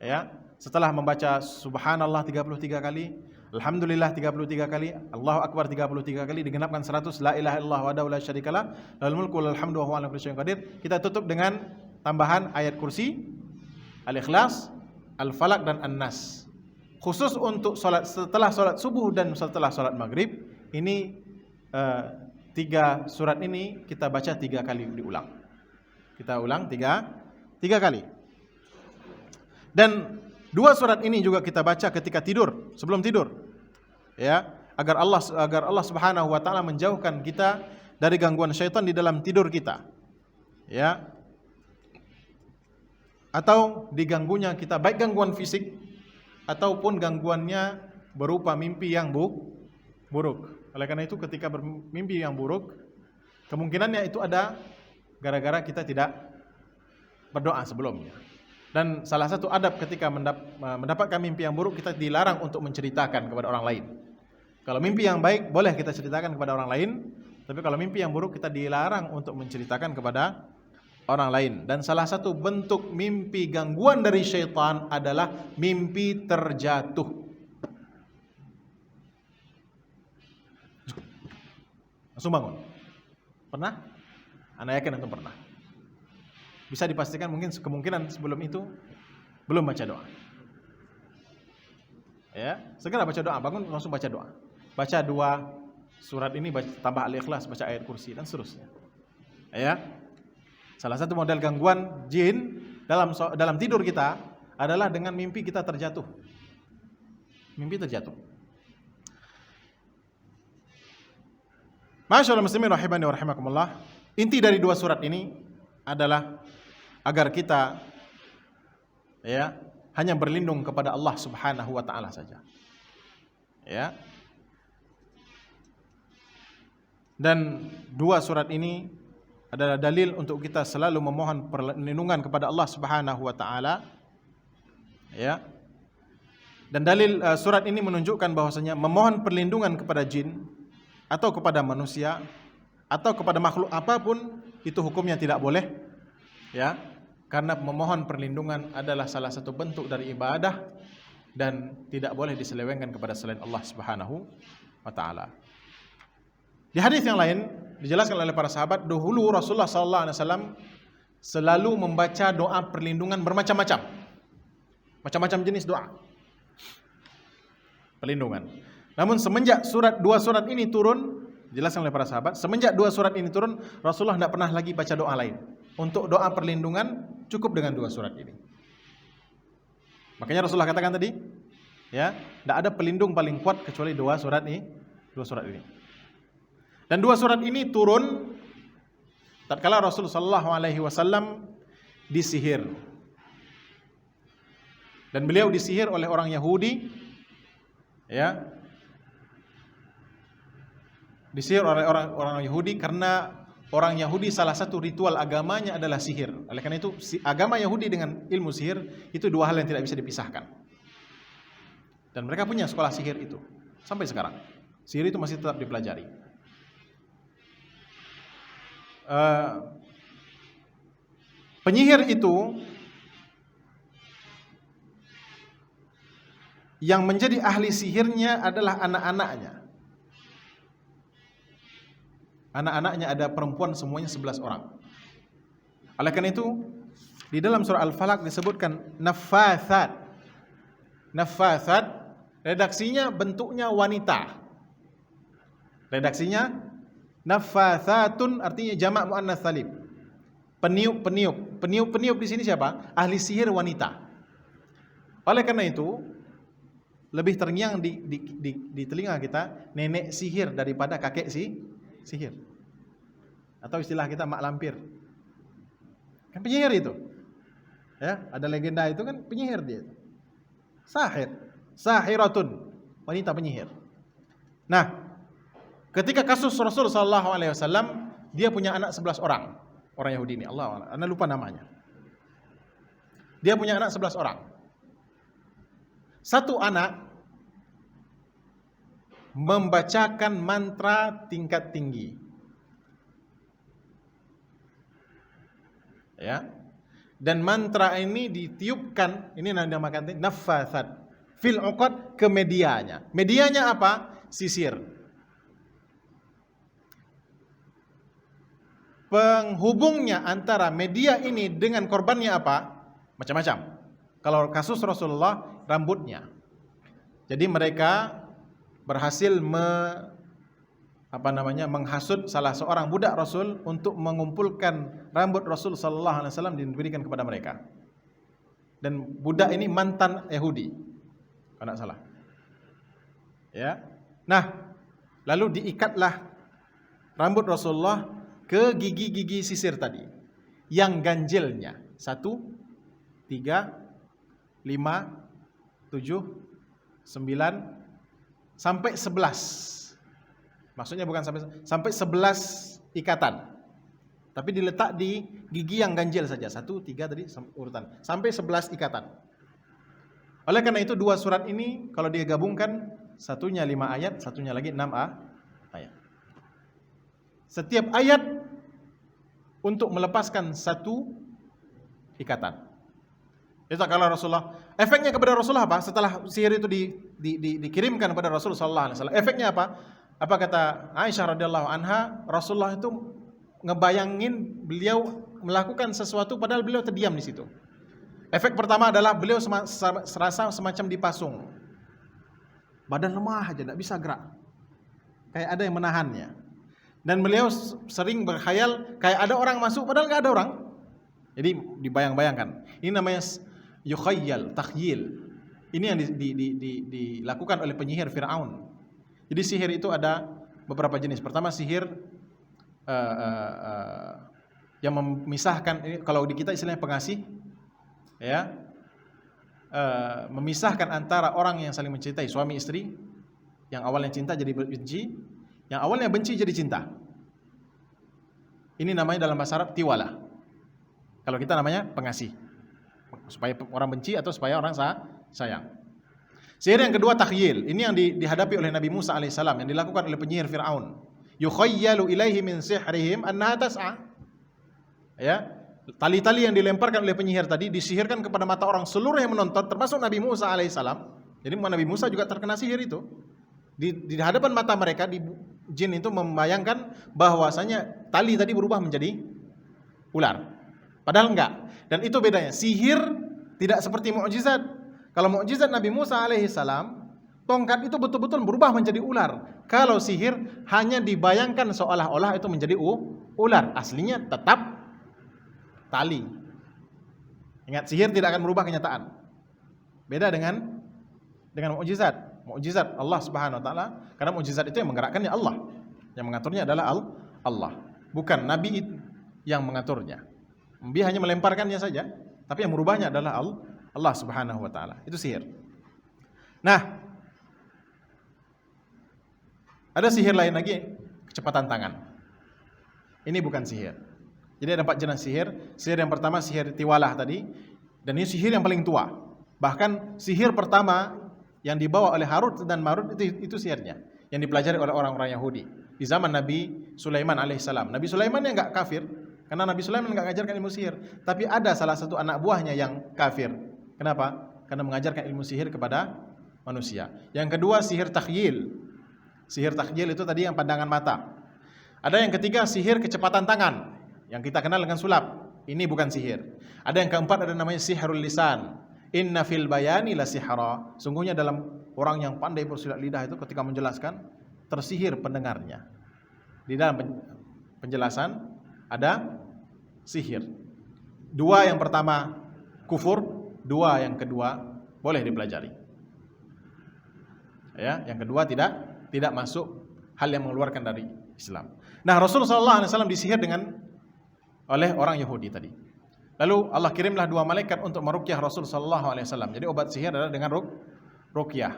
S1: ya, setelah membaca subhanallah 33 kali, alhamdulillah 33 kali, Allahu akbar 33 kali, digenapkan 100, la ilaha illallah wahdahu la syarikalah, lahul mulku wal hamdu wa huwa ala kulli syai'in qadir. Kita tutup dengan tambahan ayat kursi, Al-Ikhlas, Al-Falaq dan An-Nas. Khusus untuk setelah salat subuh dan setelah salat maghrib, ini 3 surat ini kita baca 3 kali diulang. Kita ulang 3 kali. Dan 2 surat ini juga kita baca ketika tidur, sebelum tidur. Ya, agar Allah Subhanahu wa taala menjauhkan kita dari gangguan syaitan di dalam tidur kita. Ya. Atau diganggunya kita, baik gangguan fisik ataupun gangguannya berupa mimpi yang buruk. Oleh karena itu ketika bermimpi yang buruk, kemungkinannya itu ada gara-gara kita tidak berdoa sebelumnya. Dan salah satu adab ketika mendapatkan mimpi yang buruk, kita dilarang untuk menceritakan kepada orang lain. Kalau mimpi yang baik boleh kita ceritakan kepada orang lain, tapi kalau mimpi yang buruk kita dilarang untuk menceritakan kepada orang lain. Dan salah satu bentuk mimpi gangguan dari syaitan adalah mimpi terjatuh. Langsung bangun. Pernah? Anda yakin antum pernah? Bisa dipastikan mungkin kemungkinan sebelum itu belum baca doa. Ya, segera baca doa, bangun langsung baca doa. Baca 2 surat ini, tambah Al-Ikhlas, baca ayat kursi dan seterusnya. Ya. Salah satu model gangguan jin dalam tidur kita adalah dengan mimpi kita terjatuh. Mimpi terjatuh. Masyaallah muslimin rahimani wa rahimakumullah. Inti dari 2 surat ini adalah agar kita ya hanya berlindung kepada Allah Subhanahu wa taala saja. Ya. Dan dua surat ini adalah dalil untuk kita selalu memohon perlindungan kepada Allah Subhanahu wa taala. Ya. Dan dalil surat ini menunjukkan bahwasanya memohon perlindungan kepada jin atau kepada manusia atau kepada makhluk apapun itu hukumnya tidak boleh, ya, karena memohon perlindungan adalah salah satu bentuk dari ibadah dan tidak boleh diselewengkan kepada selain Allah Subhanahu wa taala. Di hadis yang lain dijelaskan oleh para sahabat, dahulu Rasulullah sallallahu alaihi wasallam selalu membaca doa perlindungan bermacam-macam. Macam-macam jenis doa perlindungan. Namun semenjak dua surat ini turun, dijelaskan oleh para sahabat, semenjak dua surat ini turun, Rasulullah tidak pernah lagi baca doa lain. Untuk doa perlindungan cukup dengan dua surat ini. Makanya Rasulullah katakan tadi, ya, tidak ada pelindung paling kuat kecuali dua surat ini. Dan dua surat ini turun tatkala Rasulullah sallallahu alaihi wasallam disihir. Dan beliau disihir oleh orang Yahudi, ya. Disihir oleh orang Yahudi karena orang Yahudi salah satu ritual agamanya adalah sihir. Oleh karena itu agama Yahudi dengan ilmu sihir itu dua hal yang tidak bisa dipisahkan. Dan mereka punya sekolah sihir itu sampai sekarang. Sihir itu masih tetap dipelajari. Penyihir itu yang menjadi ahli sihirnya adalah anak-anaknya. Anak-anaknya ada perempuan semuanya 11 orang. Oleh karena itu di dalam surah Al-Falaq disebutkan naffathat. Naffathat redaksinya bentuknya wanita. Redaksinya naffathatun artinya jamak muannats salim. Peniup-peniup. Peniup-peniup di sini siapa? Ahli sihir wanita. Oleh karena itu lebih terngiang di telinga kita nenek sihir daripada kakek sihir. Atau istilah kita mak lampir. Kan penyihir itu. Ya, ada legenda itu kan penyihir dia. Sahir, sahiratun, wanita penyihir. Nah, ketika kasus Rasul sallallahu alaihi wasallam, dia punya anak 11 orang. Orang Yahudi ini, Allah lupa namanya. Dia punya anak 11 orang. Satu anak membacakan mantra tingkat tinggi. Ya. Dan mantra ini ditiupkan, ini dinamakan naffathat fil uqad, ke medianya. Medianya apa? Sisir. Penghubungnya antara media ini dengan korbannya apa? Macam-macam. Kalau kasus Rasulullah, rambutnya. Jadi mereka berhasil menghasut salah seorang budak Rasul untuk mengumpulkan rambut Rasul sallallahu alaihi wasallam dan diberikan kepada mereka. Dan budak ini mantan Yahudi, kalau tidak salah. Ya. Nah, lalu diikatlah rambut Rasulullah ke gigi-gigi sisir tadi, yang ganjilnya 1, 3, 5, 7, 9 sampai 11. Maksudnya bukan sampai 11 ikatan. Tapi diletak di gigi yang ganjil saja. 1, 3 tadi urutan. Sampai 11 ikatan. Oleh karena itu dua surat ini kalau dia gabungkan, satunya 5 ayat, satunya lagi 6 ayat. Setiap ayat untuk melepaskan satu ikatan. Itu kalau Rasulullah, efeknya kepada Rasulullah apa? Setelah sihir itu dikirimkan kepada Rasulullah sallallahu alaihi wasallam, efeknya apa? Apa kata Aisyah radhiyallahu anha? Rasulullah itu ngebayangin beliau melakukan sesuatu padahal beliau terdiam di situ. Efek pertama adalah beliau serasa semacam dipasung. Badan lemah aja, tidak bisa gerak. Kayak ada yang menahannya. Dan beliau sering berkhayal kayak ada orang masuk padahal nggak ada orang. Jadi dibayang-bayangkan. Ini namanya yukhayyal, takhyil. Ini yang dilakukan oleh penyihir Fir'aun. Jadi sihir itu ada beberapa jenis. Pertama sihir yang memisahkan, ini kalau di kita istilahnya pengasih, ya, memisahkan antara orang yang saling mencintai, suami istri, yang awalnya cinta jadi benci, yang awalnya benci jadi cinta. Ini namanya dalam bahasa Arab tiwala. Kalau kita namanya pengasih. Supaya orang benci atau supaya orang sayang. Sihir yang kedua takhyil. Ini yang dihadapi oleh Nabi Musa alaihissalam, yang dilakukan oleh penyihir Fir'aun. Yukhayyalu ilaihi min sihrihim annaha tas'a. Ya, tali-tali yang dilemparkan oleh penyihir tadi disihirkan kepada mata orang seluruh yang menonton, termasuk Nabi Musa alaihissalam. Jadi Nabi Musa juga terkena sihir itu. Di hadapan mata mereka, jin itu membayangkan bahwasanya tali tadi berubah menjadi ular. Padahal enggak. Dan itu bedanya. Sihir tidak seperti mukjizat. Kalau mukjizat Nabi Musa alaihissalam, tongkat itu betul-betul berubah menjadi ular. Kalau sihir hanya dibayangkan seolah-olah itu menjadi ular. Aslinya tetap tali. Ingat, sihir tidak akan merubah kenyataan. Beda dengan mukjizat. Mukjizat Allah Subhanahu wa taala, karena mukjizat itu yang menggerakkannya Allah. Yang mengaturnya adalah Allah, bukan nabi yang mengaturnya. Nabi hanya melemparkannya saja, tapi yang merubahnya adalah Allah Subhanahu wa taala. Itu sihir. Nah, ada sihir lain lagi, kecepatan tangan. Ini bukan sihir. Jadi ada 4 jenis sihir. Sihir yang pertama sihir tiwalah tadi, dan ini sihir yang paling tua. Bahkan sihir pertama yang dibawa oleh Harut dan Marut itu sihirnya yang dipelajari oleh orang-orang Yahudi di zaman Nabi Sulaiman alaihissalam. Nabi Sulaiman yang enggak kafir, karena Nabi Sulaiman enggak mengajarkan ilmu sihir, tapi ada salah satu anak buahnya yang kafir. Kenapa? Karena mengajarkan ilmu sihir kepada manusia. Yang kedua sihir takhyil. Sihir takhyil itu tadi yang pandangan mata. Ada yang ketiga sihir kecepatan tangan, yang kita kenal dengan sulap. Ini bukan sihir. Ada yang keempat, ada namanya sihrul lisan. Inna fil bayani la sihra. Sungguhnya dalam orang yang pandai bersilat lidah itu ketika menjelaskan tersihir pendengarnya. Di dalam penjelasan ada sihir. 2 yang pertama kufur, 2 yang kedua boleh dipelajari. Ya, yang kedua tidak masuk hal yang mengeluarkan dari Islam. Nah, Rasulullah SAW disihir oleh orang Yahudi tadi. Lalu Allah kirimlah 2 malaikat untuk meruqyah Rasul sallallahu alaihi wasallam. Jadi obat sihir adalah dengan ruqyah.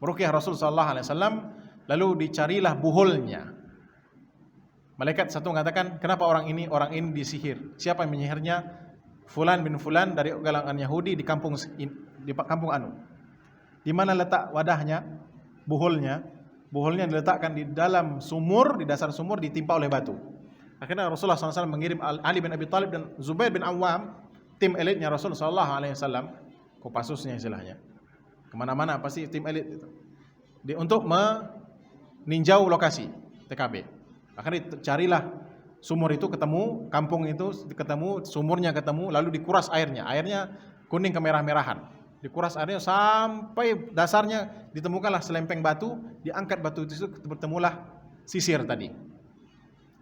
S1: Meruqyah Rasul sallallahu alaihi wasallam, lalu dicarilah buhulnya. Malaikat satu mengatakan, "Kenapa orang ini disihir? Siapa yang menyihirnya?" Fulan bin Fulan dari kalangan Yahudi di kampung anu. Di mana letak wadahnya? Buhulnya. Buhulnya diletakkan di dalam sumur, di dasar sumur, ditimpa oleh batu. Akhirnya Rasulullah SAW mengirim Ali bin Abi Thalib dan Zubair bin Awam, tim elitnya Rasulullah SAW, Kopassusnya istilahnya, kemana-mana pasti tim elit itu, untuk meninjau lokasi TKP. Akhirnya carilah sumur itu, ketemu, kampung itu ketemu, sumurnya ketemu, lalu dikuras airnya kuning kemerah-merahan, dikuras airnya sampai dasarnya, ditemukanlah selempeng batu, diangkat batu itu, bertemulah sisir tadi.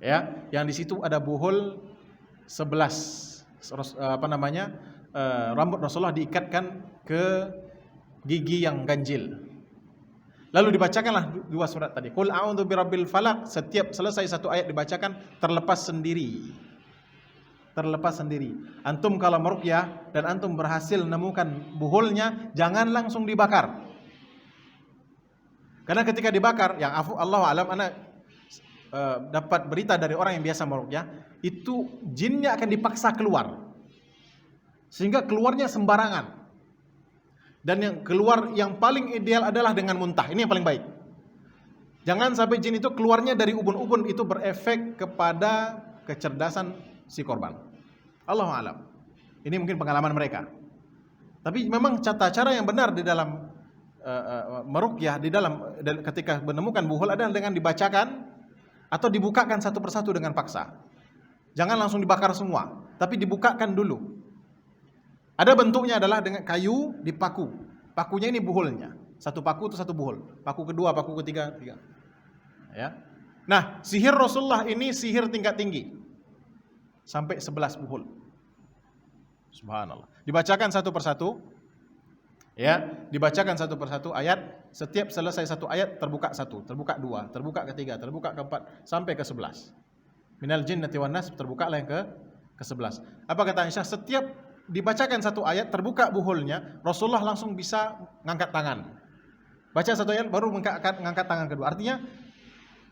S1: Ya, yang di situ ada buhul 11 rambut Rasulullah diikatkan ke gigi yang ganjil. Lalu dibacakanlah 2 surat tadi. Qul a'udzu birabbil falaq. Setiap selesai 1 ayat dibacakan, terlepas sendiri. Antum kalau meruqyah dan antum berhasil menemukan buhulnya, jangan langsung dibakar. Karena ketika dibakar, yang Allahu a'lam, dapat berita dari orang yang biasa meruqyah, itu jinnya akan dipaksa keluar, sehingga keluarnya sembarangan. Dan yang keluar yang paling ideal adalah dengan muntah. Ini yang paling baik. Jangan sampai jin itu keluarnya dari ubun-ubun, itu berefek kepada kecerdasan si korban. Allahu a'lam. Ini mungkin pengalaman mereka. Tapi memang cara yang benar di dalam meruqyah, ketika menemukan buhul adalah dengan dibacakan atau dibukakan satu persatu dengan paksa. Jangan langsung dibakar semua, tapi dibukakan dulu. Ada bentuknya adalah dengan kayu dipaku. Pakunya ini buhulnya. 1 paku itu 1 buhul. Paku kedua, paku ketiga. Ya. Nah, sihir Rasulullah ini sihir tingkat tinggi. Sampai 11 buhul. Subhanallah. Dibacakan satu persatu. Ya, dibacakan satu persatu ayat. Setiap selesai 1 ayat terbuka 1, terbuka 2, terbuka ke-3, terbuka ke-4 sampai ke-11. Minal jinnati wan nas, terbukalah yang ke-11. Apa kata Aisyah? Setiap dibacakan 1 ayat, terbuka buhulnya, Rasulullah langsung bisa ngangkat tangan. Baca 1 ayat baru ngangkat tangan kedua. Artinya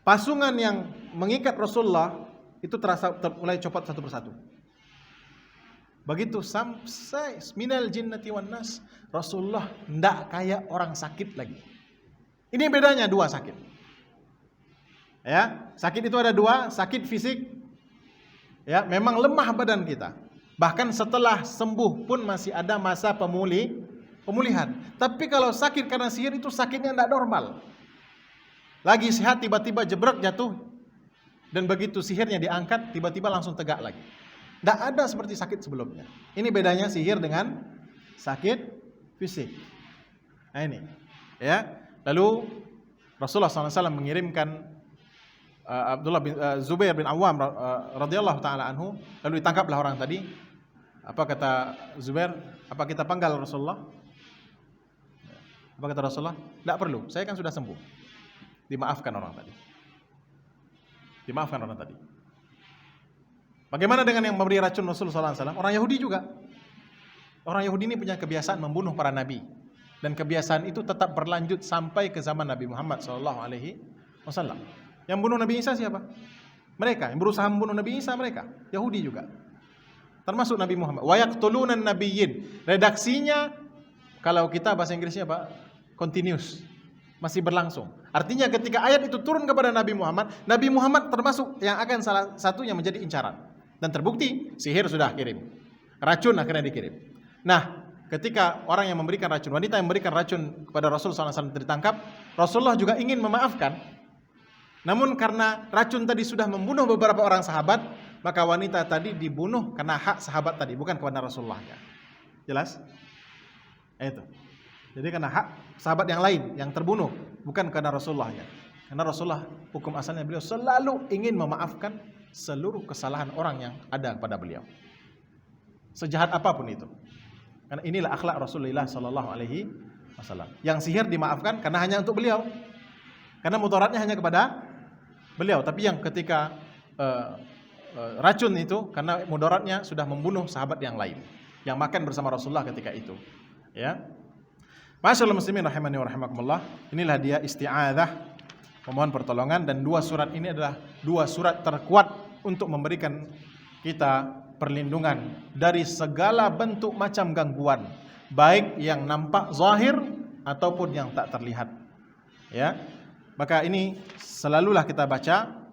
S1: pasungan yang mengikat Rasulullah itu terasa mulai copot satu persatu. Begitu sampai minal jinnati wan nas, Rasulullah ndak kayak orang sakit lagi. Ini bedanya dua sakit. Ya, sakit itu ada dua, sakit fisik. Ya, memang lemah badan kita. Bahkan setelah sembuh pun masih ada masa pemulihan. Tapi kalau sakit karena sihir itu sakitnya ndak normal. Lagi sehat tiba-tiba jebrek jatuh, dan begitu sihirnya diangkat tiba-tiba langsung tegak lagi. Tidak ada seperti sakit sebelumnya. Ini bedanya sihir dengan sakit fisik. Nah ini, ya. Lalu Rasulullah SAW mengirimkan Zubair bin Awam radhiyallahu taala anhu, lalu ditangkaplah orang tadi. Apa kata Zubair? Apa kita panggal Rasulullah? Apa kata Rasulullah? Tidak perlu, saya kan sudah sembuh. Dimaafkan orang tadi. Dimaafkan orang tadi. Bagaimana dengan yang memberi racun Rasulullah SAW? Orang Yahudi juga. Orang Yahudi ini punya kebiasaan membunuh para nabi, dan kebiasaan itu tetap berlanjut sampai ke zaman Nabi Muhammad SAW. Yang bunuh Nabi Isa siapa? Mereka. Yang berusaha membunuh Nabi Isa mereka. Yahudi juga. Termasuk Nabi Muhammad. Wa yaqtulunan nabiyyin. Redaksinya kalau kita bahasa Inggrisnya apa? Continuous. Masih berlangsung. Artinya ketika ayat itu turun kepada Nabi Muhammad termasuk yang akan salah satunya menjadi incaran. Dan terbukti sihir sudah kirim. Racun akhirnya dikirim. Nah, ketika orang yang memberikan racun, wanita yang memberikan racun kepada Rasulullah SAW ditangkap, Rasulullah juga ingin memaafkan. Namun karena racun tadi sudah membunuh beberapa orang sahabat, maka wanita tadi dibunuh karena hak sahabat tadi, bukan kepada Rasulullah. Jelas? Itu. Jadi karena hak sahabat yang lain yang terbunuh, bukan karena Rasulullah. Karena Rasulullah hukum asalnya beliau selalu ingin memaafkan seluruh kesalahan orang yang ada kepada beliau, sejahat apapun itu. Karena inilah akhlak Rasulullah SAW. Yang sihir dimaafkan karena hanya untuk beliau, karena mudaratnya hanya kepada beliau. Tapi yang ketika racun itu karena mudaratnya sudah membunuh sahabat yang lain yang makan bersama Rasulullah ketika itu. Ya, Masyaallah muslimin rahimani wa rahimakumullah. Inilah dia isti'adzah, memohon pertolongan, dan dua surat ini adalah dua surat terkuat untuk memberikan kita perlindungan dari segala bentuk macam gangguan, baik yang nampak zahir ataupun yang tak terlihat. Ya. Maka ini selalulah kita baca,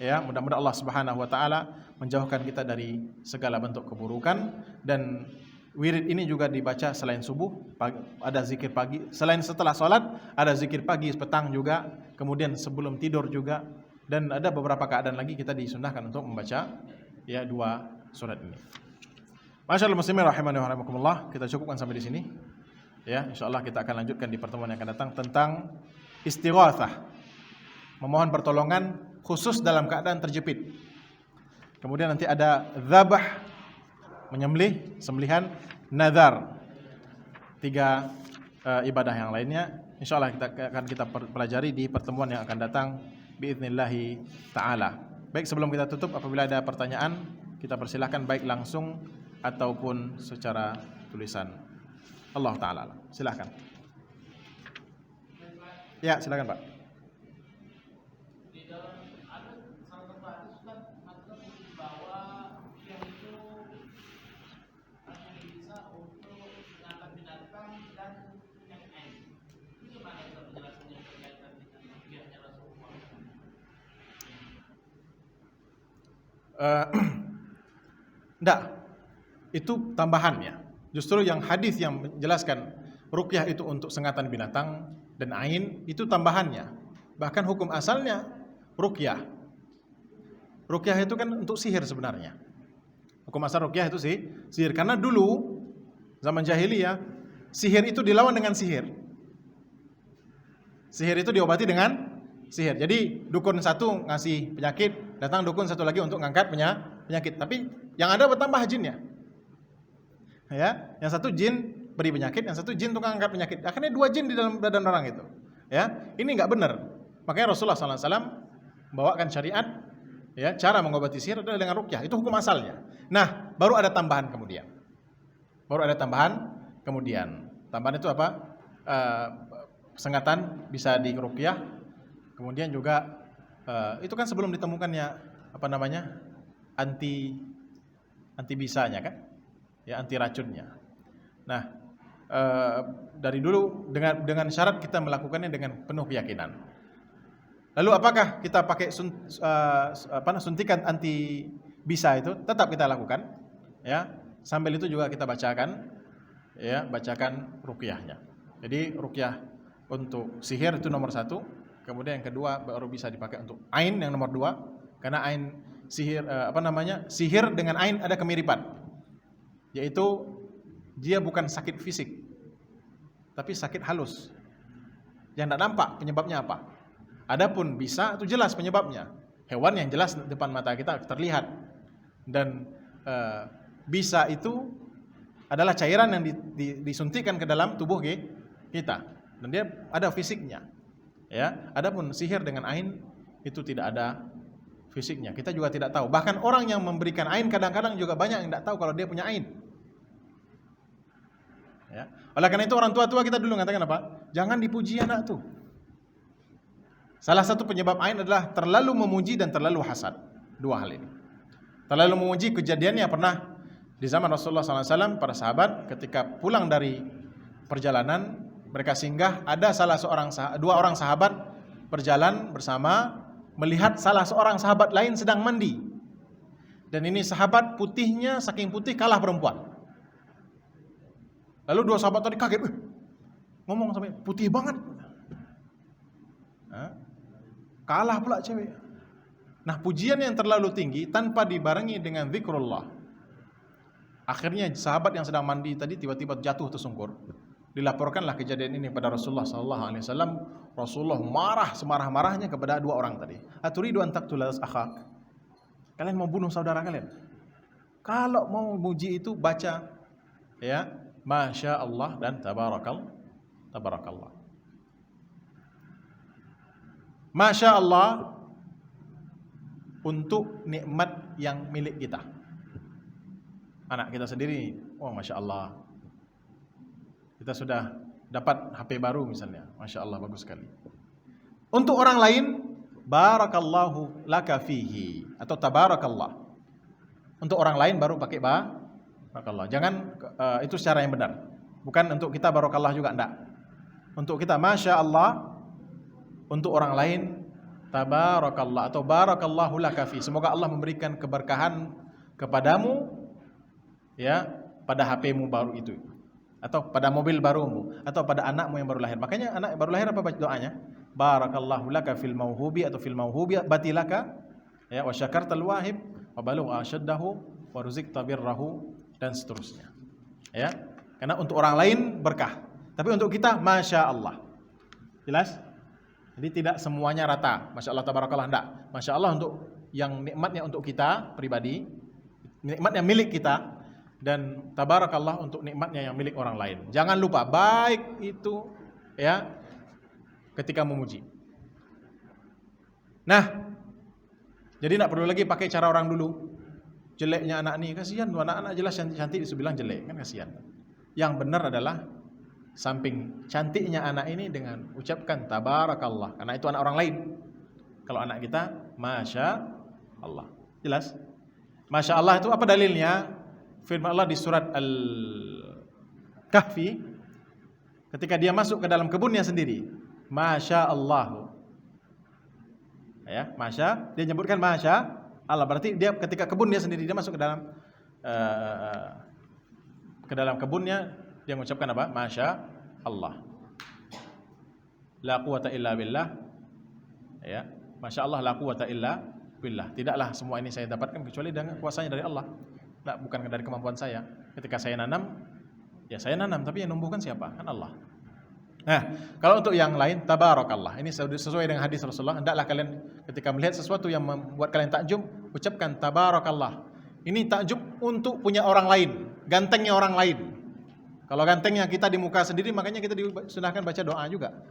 S1: ya, mudah-mudahan Allah Subhanahu wa taala menjauhkan kita dari segala bentuk keburukan. Dan wirid ini juga dibaca selain subuh, ada zikir pagi, selain setelah sholat ada zikir pagi, petang juga, kemudian sebelum tidur juga, dan ada beberapa keadaan lagi kita disunahkan untuk membaca, ya, dua surat ini. Masyaallah muslimin rahimani wa rahimakumullah, kita cukupkan sampai di sini. Ya, insyaallah kita akan lanjutkan di pertemuan yang akan datang tentang istighatsah, memohon pertolongan khusus dalam keadaan terjepit. Kemudian nanti ada dzabah, menyembelih, sembelihan, nazar, tiga ibadah yang lainnya. Insyaallah kita pelajari di pertemuan yang akan datang biiznillahi taala. Baik, sebelum kita tutup, apabila ada pertanyaan kita persilahkan baik langsung ataupun secara tulisan. Allah taala. Silakan. Ya, silakan Pak. Enggak, itu tambahannya. Justru yang hadis yang menjelaskan ruqyah itu untuk sengatan binatang dan ain, itu tambahannya. Bahkan hukum asalnya ruqyah. Ruqyah itu kan untuk sihir sebenarnya. Hukum asal ruqyah itu sihir. Karena dulu zaman jahiliyah sihir itu dilawan dengan sihir. Sihir itu diobati dengan sihir. Jadi dukun satu ngasih penyakit, datang dukun satu lagi untuk ngangkat penyakit. Tapi yang ada bertambah jinnya. Ya, yang satu jin beri penyakit, yang satu jin tukang angkat penyakit. Akhirnya dua jin di dalam badan orang itu. Ya, ini enggak benar. Makanya Rasulullah SAW membawakan syariat, ya, cara mengobati sihir adalah dengan ruqyah. Itu hukum asalnya. Nah, baru ada tambahan kemudian. Tambahan itu apa? Sengatan bisa di ruqyah. Kemudian juga itu kan sebelum ditemukannya anti bisanya kan, ya anti racunnya. Nah, dari dulu dengan syarat kita melakukannya dengan penuh keyakinan. Lalu apakah kita pakai suntikan anti bisa itu? Tetap kita lakukan, ya. Sambil itu juga kita bacakan ruqyahnya. Jadi ruqyah untuk sihir itu nomor 1, kemudian yang kedua baru bisa dipakai untuk ain yang nomor 2, karena ain sihir sihir dengan ain ada kemiripan, yaitu dia bukan sakit fisik, tapi sakit halus yang tidak nampak penyebabnya apa. Adapun bisa itu jelas penyebabnya, hewan yang jelas depan mata kita terlihat, dan bisa itu adalah cairan yang disuntikkan ke dalam tubuh kita, dan dia ada fisiknya, ya. Adapun sihir dengan ain itu tidak ada fisiknya, kita juga tidak tahu. Bahkan orang yang memberikan ain kadang-kadang juga banyak yang tidak tahu kalau dia punya ain, ya. Oleh karena itu orang tua-tua kita dulu mengatakan apa? Jangan dipuji anak tuh. Salah satu penyebab ain adalah terlalu memuji dan terlalu hasad. Dua hal ini. Terlalu memuji, kejadiannya pernah di zaman Rasulullah SAW, para sahabat ketika pulang dari perjalanan, mereka singgah, ada dua orang sahabat berjalan bersama, melihat salah seorang sahabat lain sedang mandi. Dan ini sahabat putihnya saking putih kalah perempuan. Lalu dua sahabat tadi kaget, ngomong sampai putih banget, kalah pula cewek. Nah, pujian yang terlalu tinggi tanpa dibarengi dengan zikrullah, akhirnya sahabat yang sedang mandi tadi tiba-tiba jatuh tersungkur. Dilaporkanlah kejadian ini pada Rasulullah SAW. Rasulullah marah semarah-marahnya kepada dua orang tadi. Aturidu an taqtula akhak? Kalian mau bunuh saudara kalian? Kalau mau muji itu baca, ya, Masya Allah dan Tabarakallah. Masya Allah untuk nikmat yang milik kita. Anak kita sendiri, Masya Allah, kita sudah dapat HP baru misalnya, Masya Allah bagus sekali. Untuk orang lain, Barakallahu laka fihi atau Tabarakallah. Untuk orang lain baru pakai Barakallah. Jangan itu secara yang benar. Bukan untuk kita Barakallah juga, enggak. Untuk kita Masya Allah, untuk orang lain Tabarakallah atau Barakallahu laka fihi. Semoga Allah memberikan keberkahan kepadamu, ya, pada HP-mu baru itu, atau pada mobil barumu, atau pada anakmu yang baru lahir. Makanya anak baru lahir apa doanya? Barakallahu laka fil mauhubi atau fil mauhubi batilaka, ya, wa syakartal wahib wa balugha ashaddahu wa ruzikta birrahu, dan seterusnya. Ya. Karena untuk orang lain berkah, tapi untuk kita Masya Allah. Jelas? Jadi tidak semuanya rata. Masya Allah tabarakallah, enggak. Masya Allah untuk yang nikmatnya untuk kita pribadi, nikmatnya milik kita, dan tabarakallah untuk nikmatnya yang milik orang lain. Jangan lupa baik itu, ya, ketika memuji. Nah, jadi tidak perlu lagi pakai cara orang dulu. Jeleknya anak ini, kasihan tuh anak-anak jelas cantik dibilang jelek, kan kasihan. Yang benar adalah samping cantiknya anak ini dengan ucapkan tabarakallah, karena itu anak orang lain. Kalau anak kita Masya Allah. Jelas? Masya Allah itu apa dalilnya? Firman Allah di surat Al-Kahfi, ketika dia masuk ke dalam kebunnya sendiri, Masya Allah, ya, Masya, dia nyebutkan Masya Allah, berarti dia ketika kebun dia sendiri, dia masuk ke dalam kebunnya, dia mengucapkan apa? Masya Allah, la quwata illa billah, ya, Masya Allah, la quwata illa billah. Tidaklah semua ini saya dapatkan kecuali dengan kuasanya dari Allah. Nah, bukan dari kemampuan saya. Ketika saya nanam, ya saya nanam, tapi yang numbuhkan siapa? Kan Allah. Nah, kalau untuk yang lain, tabarakallah. Ini sesuai dengan hadis Rasulullah. Hendaklah kalian ketika melihat sesuatu yang membuat kalian takjub, ucapkan tabarakallah. Ini takjub untuk punya orang lain, gantengnya orang lain. Kalau gantengnya kita di muka sendiri, makanya kita disunahkan baca doa juga.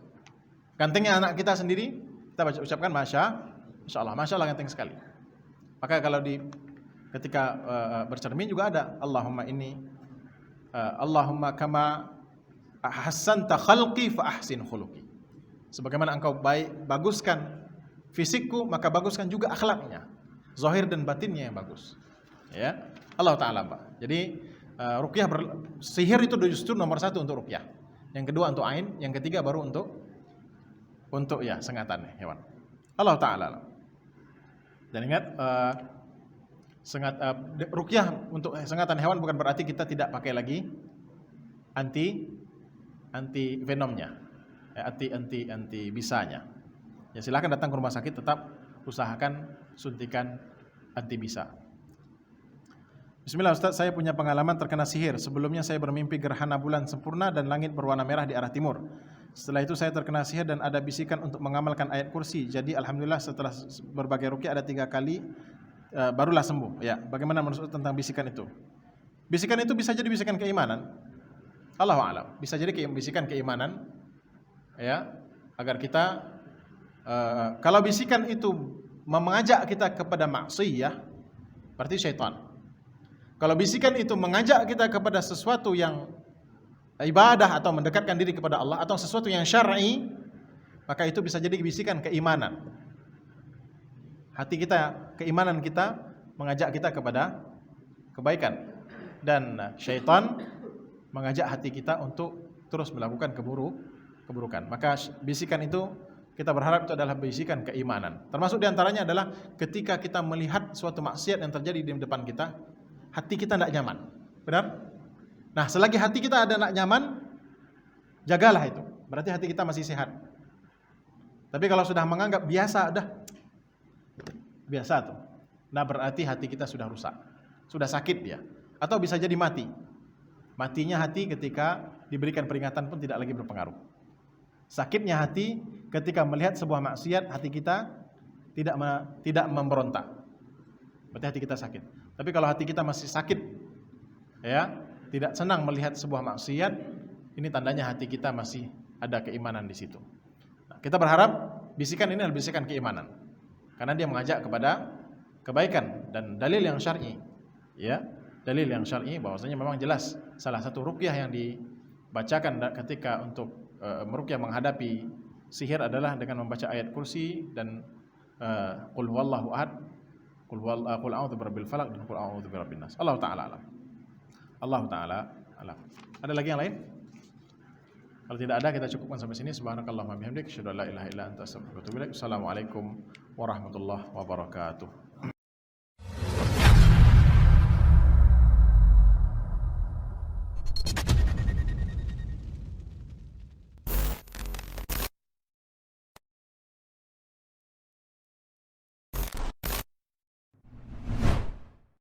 S1: Gantengnya anak kita sendiri, kita ucapkan Masya Allah. Masya Allah ganteng sekali. Maka kalau ketika bercermin juga ada Allahumma inni Allahumma kama ahsanta khalqi fa ahsin khuluqi. Sebagaimana engkau baguskan fisikku, maka baguskan juga akhlaknya. zahir dan batinnya yang bagus. Ya, Allah Taala, Pak. Jadi ruqyah sihir itu justru nomor 1 untuk ruqyah. Yang kedua untuk ain, yang ketiga baru untuk ya sengatan hewan. Allah Taala. Dan ingat ruqyah untuk sengatan hewan bukan berarti kita tidak pakai lagi anti venomnya, anti bisanya. Ya silakan datang ke rumah sakit, tetap usahakan suntikan anti bisa. Bismillah Ustaz, saya punya pengalaman terkena sihir. Sebelumnya saya bermimpi gerhana bulan sempurna dan langit berwarna merah di arah timur. Setelah itu saya terkena sihir dan ada bisikan untuk mengamalkan ayat kursi. Jadi alhamdulillah setelah berbagai ruqyah ada 3 kali barulah sembuh. Ya, bagaimana menurut tentang bisikan itu? Bisikan itu bisa jadi bisikan keimanan. Allahu a'lam. Bisa jadi bisikan keimanan, ya, agar kita kalau bisikan itu mengajak kita kepada maksiyah, berarti syaitan. Kalau bisikan itu mengajak kita kepada sesuatu yang ibadah atau mendekatkan diri kepada Allah atau sesuatu yang syar'i, maka itu bisa jadi bisikan keimanan. Hati kita, keimanan kita mengajak kita kepada kebaikan, dan syaitan mengajak hati kita untuk terus melakukan keburukan. Maka bisikan itu kita berharap itu adalah bisikan keimanan. Termasuk diantaranya adalah ketika kita melihat suatu maksiat yang terjadi di depan kita, hati kita tidak nyaman. Benar? Nah, selagi hati kita ada tidak nyaman, jagalah itu. Berarti hati kita masih sehat. Tapi kalau sudah menganggap biasa, biasa tuh. Nah, berarti hati kita sudah rusak. Sudah sakit dia. Atau bisa jadi mati. Matinya hati ketika diberikan peringatan pun tidak lagi berpengaruh. Sakitnya hati ketika melihat sebuah maksiat, hati kita tidak memberontak. Berarti hati kita sakit. Tapi kalau hati kita masih sakit, ya, tidak senang melihat sebuah maksiat, ini tandanya hati kita masih ada keimanan di situ. Nah, kita berharap bisikan ini adalah bisikan keimanan, karena dia mengajak kepada kebaikan dan dalil yang syar'i, ya, dalil yang syar'i bahwasanya memang jelas salah satu ruqyah yang dibacakan ketika untuk meruqyah menghadapi sihir adalah dengan membaca ayat kursi dan qul huwallahu ahad, qul a'udzu birabbil falaq dan qul a'udzu birabbin nas. Allah taala alam. Allah taala alam. Ada lagi yang lain? Kalau tidak ada, kita cukupkan sampai sini. Subhanakallahumma bihamdik, asyhadu an la ilaha illa anta, astaghfiruka wa atubu ilaik. Assalamualaikum warahmatullahi wabarakatuh.